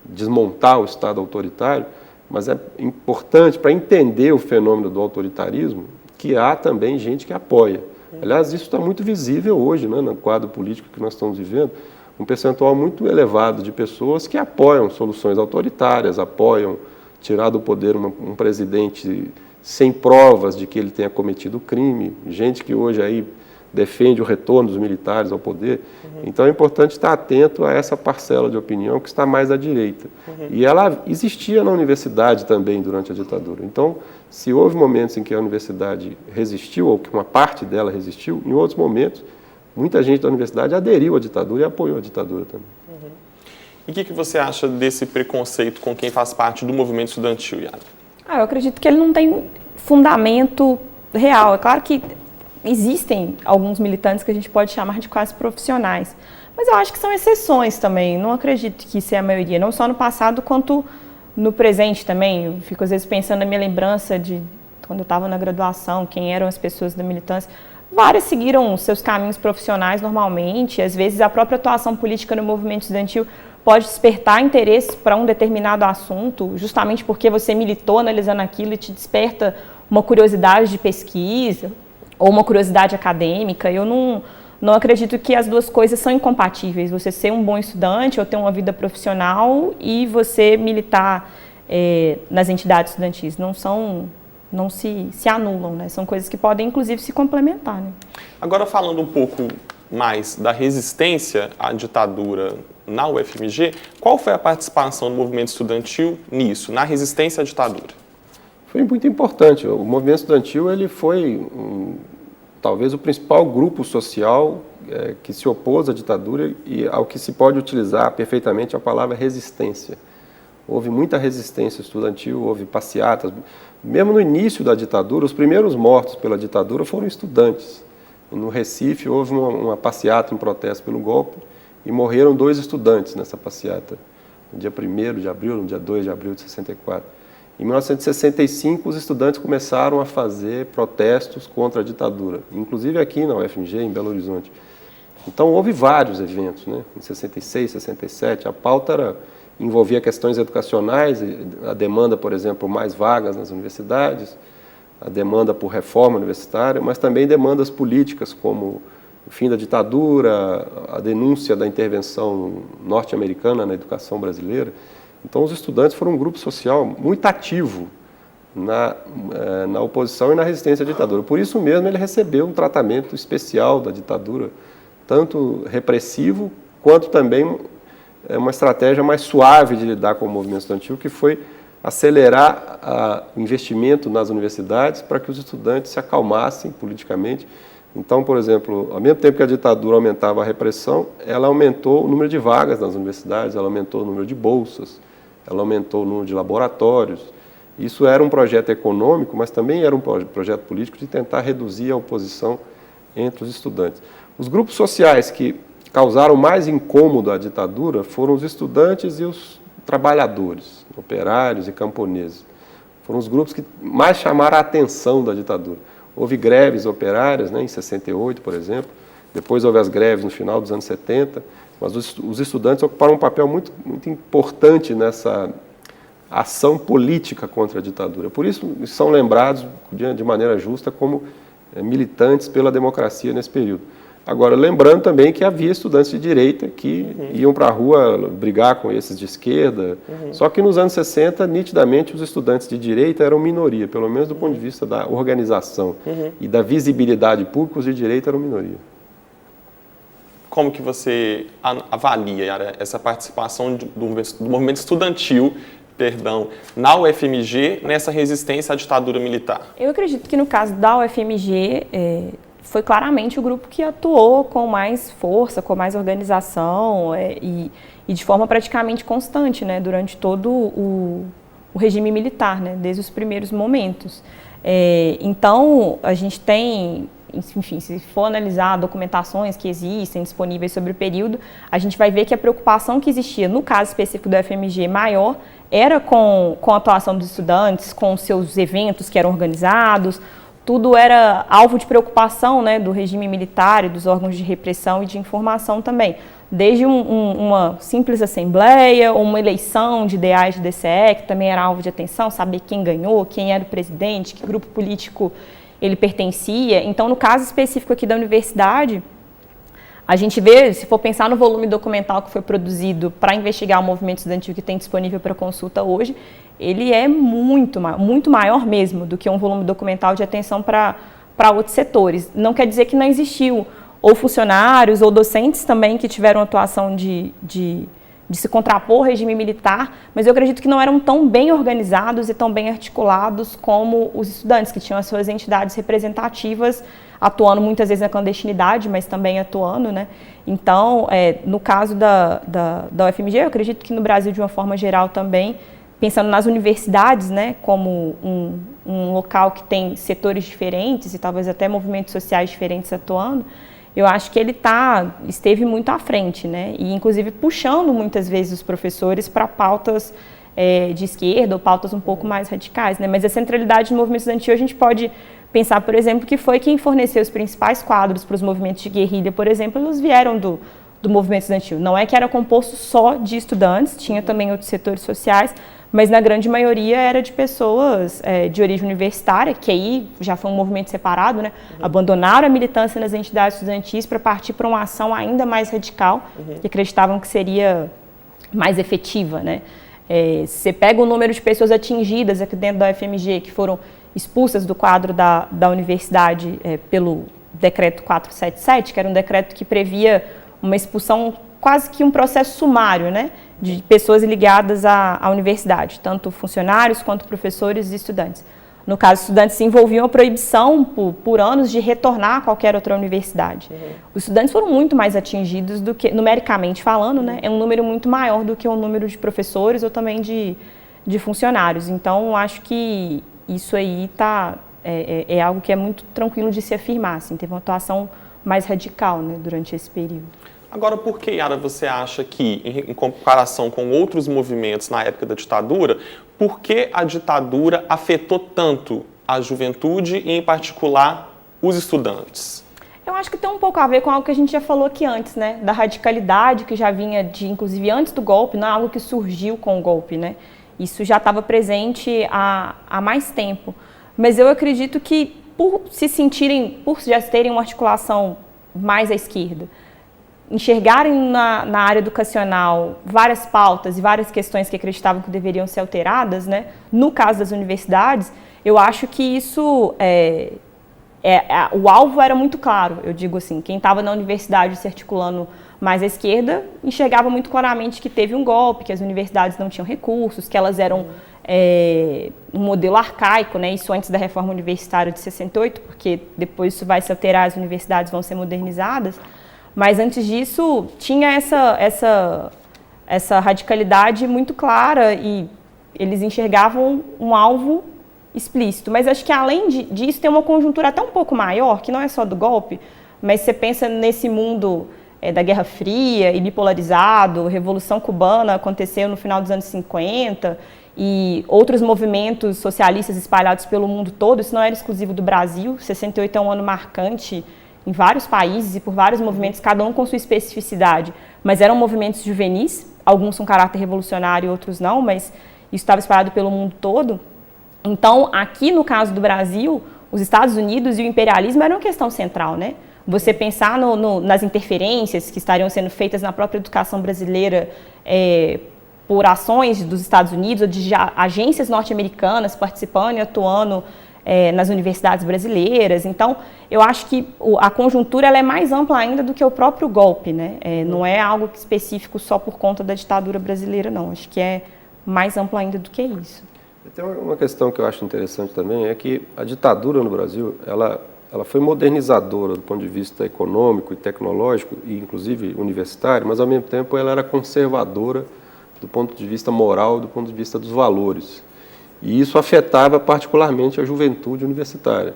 desmontar o Estado autoritário, mas é importante para entender o fenômeno do autoritarismo que há também gente que apoia. Aliás, isso está muito visível hoje, né, no quadro político que nós estamos vivendo, um percentual muito elevado de pessoas que apoiam soluções autoritárias, apoiam tirar do poder um presidente sem provas de que ele tenha cometido crime, gente que hoje aí defende o retorno dos militares ao poder. Então é importante estar atento a essa parcela de opinião que está mais à direita. E ela existia na universidade também durante a ditadura. Então, se houve momentos em que a universidade resistiu, ou que uma parte dela resistiu, em outros momentos, muita gente da universidade aderiu à ditadura e apoiou a ditadura também. E o que você acha desse preconceito com quem faz parte do movimento estudantil, Yara? Eu acredito que ele não tem fundamento real. É claro que existem alguns militantes que a gente pode chamar de quase profissionais, mas eu acho que são exceções também. Não acredito que isso é a maioria, não só no passado quanto no presente também. Eu fico às vezes pensando na minha lembrança de quando eu estava na graduação, quem eram as pessoas da militância. Várias seguiram seus caminhos profissionais normalmente, às vezes a própria atuação política no movimento estudantil pode despertar interesse para um determinado assunto, justamente porque você militou analisando aquilo e te desperta uma curiosidade de pesquisa ou uma curiosidade acadêmica. Eu não acredito que as duas coisas são incompatíveis. Você ser um bom estudante ou ter uma vida profissional e você militar nas entidades estudantis não se anulam, né? São coisas que podem, inclusive, se complementar. Né? Agora, falando um pouco mais da resistência à ditadura na UFMG, qual foi a participação do movimento estudantil nisso, na resistência à ditadura? Foi muito importante. O movimento estudantil ele foi talvez o principal grupo social que se opôs à ditadura e ao que se pode utilizar perfeitamente a palavra resistência. Houve muita resistência estudantil, houve passeatas. Mesmo no início da ditadura, os primeiros mortos pela ditadura foram estudantes. No Recife houve uma passeata em protesto pelo golpe e morreram 2 estudantes nessa passeata, no dia 1º de abril, no dia 2 de abril de 64. Em 1965, os estudantes começaram a fazer protestos contra a ditadura, inclusive aqui na UFMG, em Belo Horizonte. Então, houve vários eventos, né? Em 66, 67, a pauta envolvia questões educacionais, a demanda, por exemplo, mais vagas nas universidades, a demanda por reforma universitária, mas também demandas políticas, como o fim da ditadura, a denúncia da intervenção norte-americana na educação brasileira. Então, os estudantes foram um grupo social muito ativo na oposição e na resistência à ditadura. Por isso mesmo, ele recebeu um tratamento especial da ditadura, tanto repressivo, quanto também uma estratégia mais suave de lidar com o movimento estudantil, que foi acelerar o investimento nas universidades para que os estudantes se acalmassem politicamente. Então, por exemplo, ao mesmo tempo que a ditadura aumentava a repressão, ela aumentou o número de vagas nas universidades, ela aumentou o número de bolsas, ela aumentou o número de laboratórios. Isso era um projeto econômico, mas também era um projeto político de tentar reduzir a oposição entre os estudantes. Os grupos sociais que causaram mais incômodo à ditadura foram os estudantes e os trabalhadores, operários e camponeses. Foram os grupos que mais chamaram a atenção da ditadura. Houve greves operárias, né, em 68, por exemplo, depois houve as greves no final dos anos 70, mas os estudantes ocuparam um papel muito, muito importante nessa ação política contra a ditadura. Por isso, são lembrados de maneira justa como militantes pela democracia nesse período. Agora, lembrando também que havia estudantes de direita que iam para a rua brigar com esses de esquerda, só que nos anos 60, nitidamente, os estudantes de direita eram minoria, pelo menos do ponto de vista da organização e da visibilidade pública, os de direita eram minoria. Como que você avalia, Yara, essa participação do movimento estudantil, na UFMG, nessa resistência à ditadura militar? Eu acredito que no caso da UFMG, foi claramente o grupo que atuou com mais força, com mais organização e de forma praticamente constante, né, durante todo o regime militar, né, desde os primeiros momentos. Então, a gente tem, enfim, se for analisar documentações que existem disponíveis sobre o período, a gente vai ver que a preocupação que existia, no caso específico do UFMG, maior, era com a atuação dos estudantes, com seus eventos que eram organizados. Tudo era alvo de preocupação, né, do regime militar e dos órgãos de repressão e de informação também. Desde uma simples assembleia ou uma eleição de ideais de DCE, que também era alvo de atenção, saber quem ganhou, quem era o presidente, que grupo político ele pertencia. Então, no caso específico aqui da universidade, a gente vê, se for pensar no volume documental que foi produzido para investigar o movimento estudantil que tem disponível para consulta hoje, ele é muito maior mesmo do que um volume documental de atenção para para outros setores. Não quer dizer que não existiu ou funcionários ou docentes também que tiveram atuação de se contrapor ao regime militar, mas eu acredito que não eram tão bem organizados e tão bem articulados como os estudantes, que tinham as suas entidades representativas, atuando muitas vezes na clandestinidade, mas também atuando, né? Então, no caso da UFMG, eu acredito que no Brasil, de uma forma geral também, pensando nas universidades, né, como um local que tem setores diferentes e talvez até movimentos sociais diferentes atuando, eu acho que ele esteve muito à frente, né? E inclusive puxando muitas vezes os professores para pautas de esquerda ou pautas um pouco mais radicais, né? Mas a centralidade do movimento estudantil a gente pode pensar, por exemplo, que foi quem forneceu os principais quadros para os movimentos de guerrilha, por exemplo, eles vieram do movimento estudantil. Não é que era composto só de estudantes, tinha também outros setores sociais, mas na grande maioria era de pessoas de origem universitária, que aí já foi um movimento separado, né? Abandonaram a militância nas entidades estudantis para partir para uma ação ainda mais radical, que acreditavam que seria mais efetiva, né? Você pega o número de pessoas atingidas aqui dentro da UFMG, que foram expulsas do quadro da universidade pelo decreto 477, que era um decreto que previa uma expulsão, quase que um processo sumário, né, de pessoas ligadas à universidade, tanto funcionários quanto professores e estudantes. No caso, estudantes se envolviam a proibição por anos de retornar a qualquer outra universidade. Os estudantes foram muito mais atingidos do que, numericamente falando, né, é um número muito maior do que o número de professores ou também de funcionários. Então, acho que isso aí é algo que é muito tranquilo de se afirmar, assim, teve uma atuação mais radical, né, durante esse período. Agora, por que, Yara, você acha que, em comparação com outros movimentos na época da ditadura, por que a ditadura afetou tanto a juventude e, em particular, os estudantes? Eu acho que tem um pouco a ver com algo que a gente já falou aqui antes, né? Da radicalidade que já vinha inclusive antes do golpe, não é algo que surgiu com o golpe, né? Isso já estava presente há mais tempo. Mas eu acredito que, por já terem uma articulação mais à esquerda, enxergarem na área educacional várias pautas e várias questões que acreditavam que deveriam ser alteradas, né? No caso das universidades, eu acho que isso, o alvo era muito claro, eu digo assim, quem estava na universidade se articulando mais à esquerda, enxergava muito claramente que teve um golpe, que as universidades não tinham recursos, que elas eram um modelo arcaico, né? Isso antes da reforma universitária de 68, porque depois isso vai se alterar, as universidades vão ser modernizadas. Mas antes disso, tinha essa radicalidade muito clara e eles enxergavam um alvo explícito. Mas acho que além disso tem uma conjuntura até um pouco maior, que não é só do golpe, mas você pensa nesse mundo da Guerra Fria e bipolarizado, Revolução Cubana aconteceu no final dos anos 50 e outros movimentos socialistas espalhados pelo mundo todo, isso não era exclusivo do Brasil, 68 é um ano marcante em vários países e por vários movimentos, cada um com sua especificidade, mas eram movimentos juvenis, alguns com caráter revolucionário e outros não, mas isso estava espalhado pelo mundo todo. Então, aqui no caso do Brasil, os Estados Unidos e o imperialismo eram uma questão central, né? Você pensar nas interferências que estariam sendo feitas na própria educação brasileira por ações dos Estados Unidos ou de agências norte-americanas participando e atuando nas universidades brasileiras. Então, eu acho que a conjuntura ela é mais ampla ainda do que o próprio golpe, né? Não é algo específico só por conta da ditadura brasileira, não. Acho que é mais amplo ainda do que isso. Tem uma questão que eu acho interessante também, é que a ditadura no Brasil, ela foi modernizadora do ponto de vista econômico e tecnológico, e inclusive universitário, mas ao mesmo tempo ela era conservadora do ponto de vista moral, do ponto de vista dos valores. E isso afetava particularmente a juventude universitária.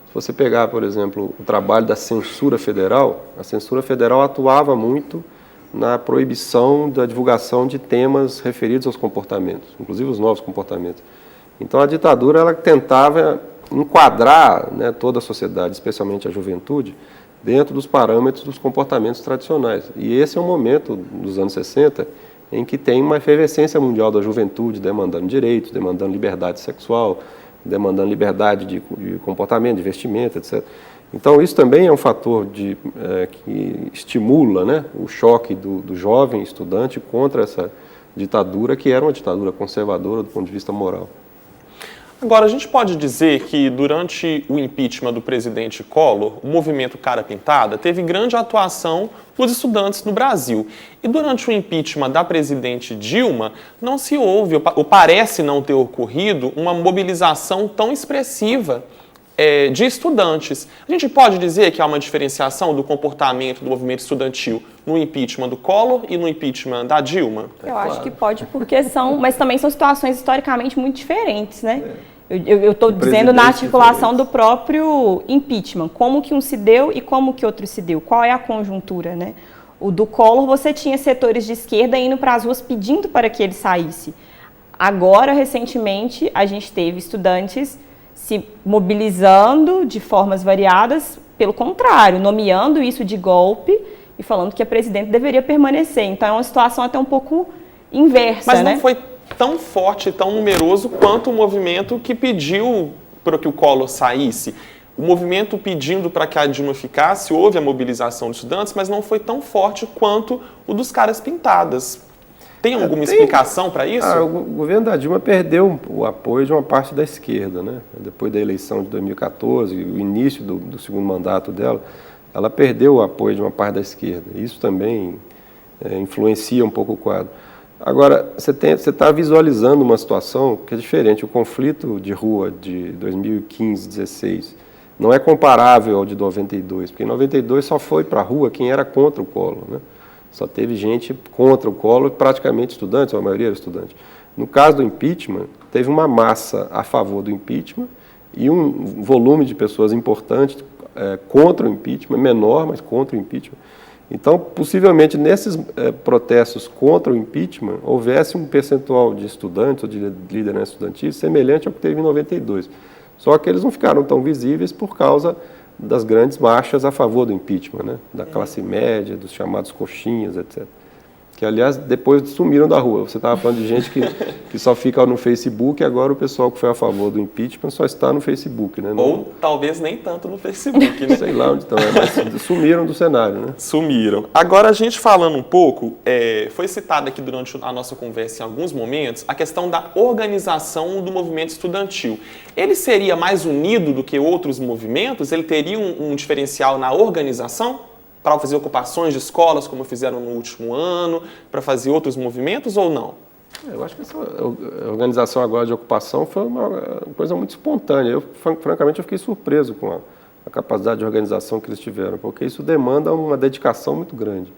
Se você pegar, por exemplo, o trabalho da censura federal, a censura federal atuava muito na proibição da divulgação de temas referidos aos comportamentos, inclusive os novos comportamentos. Então a ditadura ela tentava enquadrar, né, toda a sociedade, especialmente a juventude, dentro dos parâmetros dos comportamentos tradicionais. E esse é um momento, dos anos 60, em que tem uma efervescência mundial da juventude demandando direitos, demandando liberdade sexual, demandando liberdade de comportamento, de vestimenta, etc. Então, isso também é um fator que estimula, né, o choque do jovem estudante contra essa ditadura, que era uma ditadura conservadora do ponto de vista moral. Agora, a gente pode dizer que durante o impeachment do presidente Collor, o movimento Cara Pintada teve grande atuação dos estudantes no Brasil. E durante o impeachment da presidente Dilma, não se houve, ou parece não ter ocorrido, uma mobilização tão expressiva de estudantes. A gente pode dizer que há uma diferenciação do comportamento do movimento estudantil no impeachment do Collor e no impeachment da Dilma? Eu acho que pode, porque mas também são situações historicamente muito diferentes, né? Eu estou dizendo na articulação do próprio impeachment, como que um se deu e como que outro se deu, qual é a conjuntura, né? O do Collor, você tinha setores de esquerda indo para as ruas pedindo para que ele saísse. Agora, recentemente, a gente teve estudantes se mobilizando de formas variadas, pelo contrário, nomeando isso de golpe e falando que a presidente deveria permanecer. Então, é uma situação até um pouco inversa, Mas não né? foi tão forte e tão numeroso quanto o movimento que pediu para que o Collor saísse. O movimento pedindo para que a Dilma ficasse, houve a mobilização de estudantes, mas não foi tão forte quanto o dos caras pintadas. Tem alguma explicação para isso? O governo da Dilma perdeu o apoio de uma parte da esquerda, né? Depois da eleição de 2014, o início do segundo mandato dela, ela perdeu o apoio de uma parte da esquerda. Isso também influencia um pouco o quadro. Agora, você está visualizando uma situação que é diferente. O conflito de rua de 2015, 2016, não é comparável ao de 92, porque em 92 só foi para a rua quem era contra o Collor, né? Só teve gente contra o Collor, praticamente estudantes, a maioria era estudante. No caso do impeachment, teve uma massa a favor do impeachment e um volume de pessoas importantes contra o impeachment, menor, mas contra o impeachment. Então, possivelmente, nesses protestos contra o impeachment, houvesse um percentual de estudantes ou de liderança estudantil semelhante ao que teve em 92. Só que eles não ficaram tão visíveis por causa das grandes marchas a favor do impeachment, né? Da classe média, dos chamados coxinhas, etc. Que, aliás, depois sumiram da rua. Você estava falando de gente que só fica no Facebook, e agora o pessoal que foi a favor do impeachment só está no Facebook, né? Ou talvez nem tanto no Facebook, né? Sei lá onde estão, mas sumiram do cenário, né? Sumiram. Agora, a gente falando um pouco, foi citada aqui durante a nossa conversa em alguns momentos, a questão da organização do movimento estudantil. Ele seria mais unido do que outros movimentos? Ele teria um diferencial na organização? Para fazer ocupações de escolas, como fizeram no último ano, para fazer outros movimentos ou não? Eu acho que essa organização agora de ocupação foi uma coisa muito espontânea. Francamente, eu fiquei surpreso com a capacidade de organização que eles tiveram, porque isso demanda uma dedicação muito grande.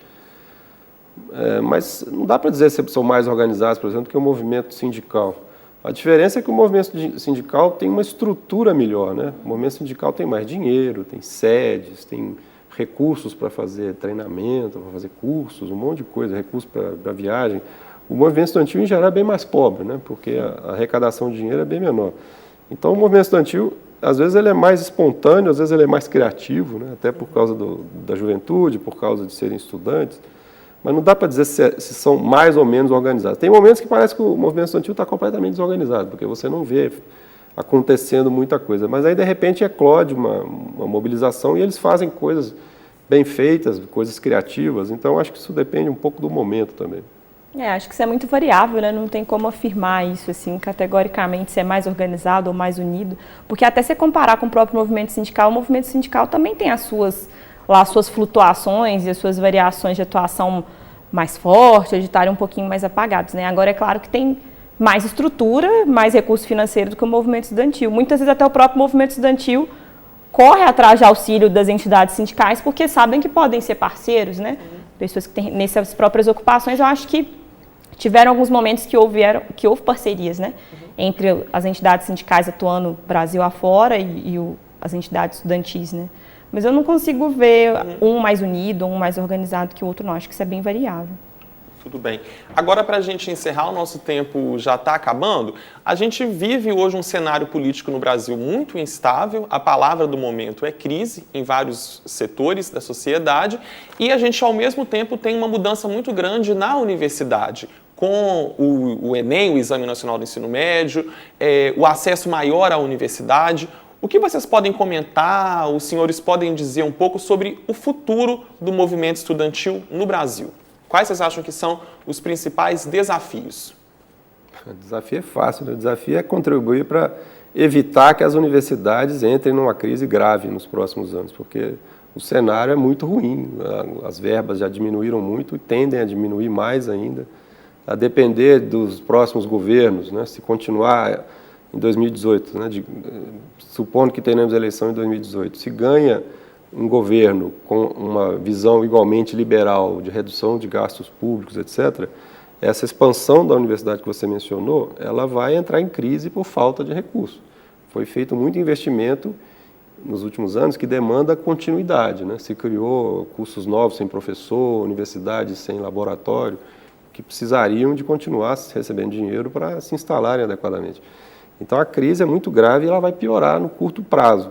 Mas não dá para dizer se são mais organizados, por exemplo, que o movimento sindical. A diferença é que o movimento sindical tem uma estrutura melhor, né? O movimento sindical tem mais dinheiro, tem sedes, tem recursos para fazer treinamento, para fazer cursos, um monte de coisa, recursos para viagem. O movimento estudantil, em geral, é bem mais pobre, né? Porque a arrecadação de dinheiro é bem menor. Então, o movimento estudantil, às vezes, ele é mais espontâneo, às vezes, ele é mais criativo, né? Até por causa da juventude, por causa de serem estudantes. Mas não dá para dizer se são mais ou menos organizados. Tem momentos que parece que o movimento estudantil está completamente desorganizado, porque você não vê acontecendo muita coisa. Mas aí, de repente, eclode uma mobilização e eles fazem coisas bem feitas, coisas criativas. Então, acho que isso depende um pouco do momento também. Acho que isso é muito variável, né? Não tem como afirmar isso, assim, categoricamente, se é mais organizado ou mais unido. Porque até se comparar com o próprio movimento sindical, o movimento sindical também tem as suas flutuações e as suas variações de atuação mais forte, ou de estarem um pouquinho mais apagados, né? Agora, é claro que tem mais estrutura, mais recurso financeiro do que o movimento estudantil. Muitas vezes até o próprio movimento estudantil corre atrás de auxílio das entidades sindicais porque sabem que podem ser parceiros, né? Pessoas que têm nessas próprias ocupações, eu acho que tiveram alguns momentos que houve parcerias, né? Entre as entidades sindicais atuando Brasil afora e as entidades estudantis, né? Mas eu não consigo ver um mais unido, um mais organizado que o outro, não. Acho que isso é bem variável. Tudo bem. Agora, para a gente encerrar, o nosso tempo já está acabando. A gente vive hoje um cenário político no Brasil muito instável. A palavra do momento é crise em vários setores da sociedade. E a gente, ao mesmo tempo, tem uma mudança muito grande na universidade. Com o Enem, o Exame Nacional do Ensino Médio, o acesso maior à universidade. O que vocês podem comentar, os senhores podem dizer um pouco sobre o futuro do movimento estudantil no Brasil? Quais vocês acham que são os principais desafios? O desafio é fácil, né? O desafio é contribuir para evitar que as universidades entrem numa crise grave nos próximos anos, porque o cenário é muito ruim, as verbas já diminuíram muito e tendem a diminuir mais ainda, a depender dos próximos governos, né? Se continuar em 2018, né? Supondo que tenhamos eleição em 2018, se ganha um governo com uma visão igualmente liberal de redução de gastos públicos, etc., essa expansão da universidade que você mencionou, ela vai entrar em crise por falta de recursos. Foi feito muito investimento nos últimos anos que demanda continuidade, né? Se criou cursos novos sem professor, universidades sem laboratório, que precisariam de continuar recebendo dinheiro para se instalarem adequadamente. Então a crise é muito grave e ela vai piorar no curto prazo.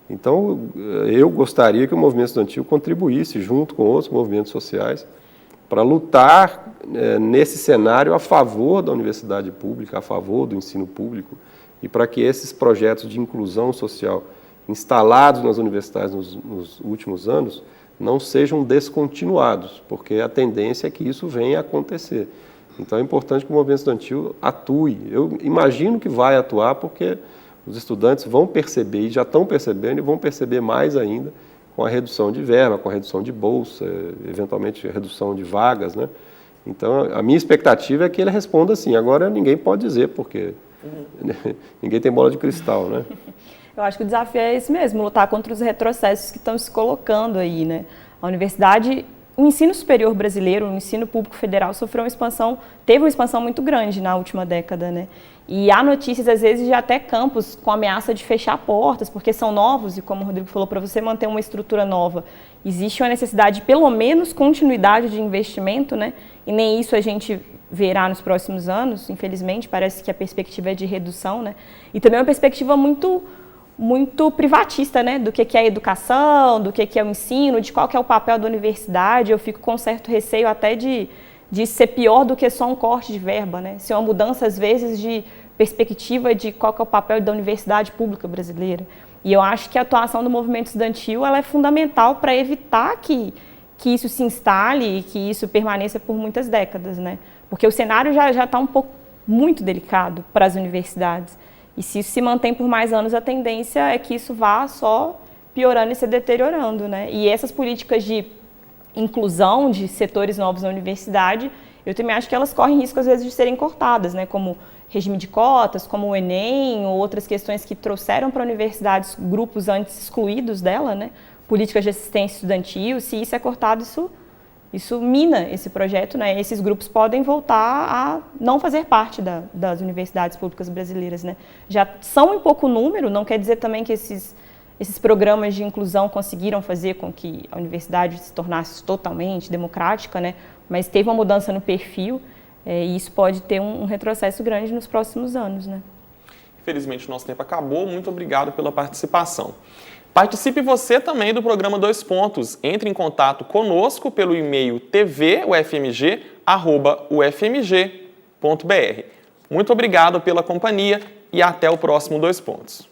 Então eu gostaria que o movimento estudantil contribuísse junto com outros movimentos sociais para lutar nesse cenário a favor da universidade pública, a favor do ensino público e para que esses projetos de inclusão social instalados nas universidades nos últimos anos não sejam descontinuados, porque a tendência é que isso venha a acontecer. Então é importante que o movimento estudantil atue. Eu imagino que vai atuar porque os estudantes vão perceber, e já estão percebendo, e vão perceber mais ainda com a redução de verba, com a redução de bolsa, eventualmente a redução de vagas, né? Então a minha expectativa é que ele responda assim. Agora ninguém pode dizer, porque ninguém tem bola de cristal, né? Eu acho que o desafio é esse mesmo, lutar contra os retrocessos que estão se colocando aí, né? A universidade, o ensino superior brasileiro, o ensino público federal teve uma expansão muito grande na última década, né? E há notícias, às vezes, de até campos com ameaça de fechar portas, porque são novos, e como o Rodrigo falou, para você manter uma estrutura nova, existe uma necessidade de, pelo menos, continuidade de investimento, né? E nem isso a gente verá nos próximos anos, infelizmente, parece que a perspectiva é de redução, né? E também uma perspectiva muito privatista, né, do que é a educação, do que é o ensino, de qual que é o papel da universidade. Eu fico com certo receio até de ser pior do que só um corte de verba, né, ser uma mudança, às vezes, de perspectiva de qual que é o papel da universidade pública brasileira. E eu acho que a atuação do movimento estudantil ela é fundamental para evitar que isso se instale e que isso permaneça por muitas décadas, né, porque o cenário já está muito delicado para as universidades. E se isso se mantém por mais anos, a tendência é que isso vá só piorando e se deteriorando, né? E essas políticas de inclusão de setores novos na universidade, eu também acho que elas correm risco, às vezes, de serem cortadas, né? Como regime de cotas, como o Enem, ou outras questões que trouxeram para universidades grupos antes excluídos dela, né? Políticas de assistência estudantil. Se isso é cortado, isso mina esse projeto, né? Esses grupos podem voltar a não fazer parte das universidades públicas brasileiras, né? Já são em pouco número, não quer dizer também que esses programas de inclusão conseguiram fazer com que a universidade se tornasse totalmente democrática, né? Mas teve uma mudança no perfil e isso pode ter um retrocesso grande nos próximos anos, né? Infelizmente, o nosso tempo acabou. Muito obrigado pela participação. Participe você também do programa 2 Pontos. Entre em contato conosco pelo e-mail tvufmg@ufmg.br. Muito obrigado pela companhia e até o próximo 2 Pontos.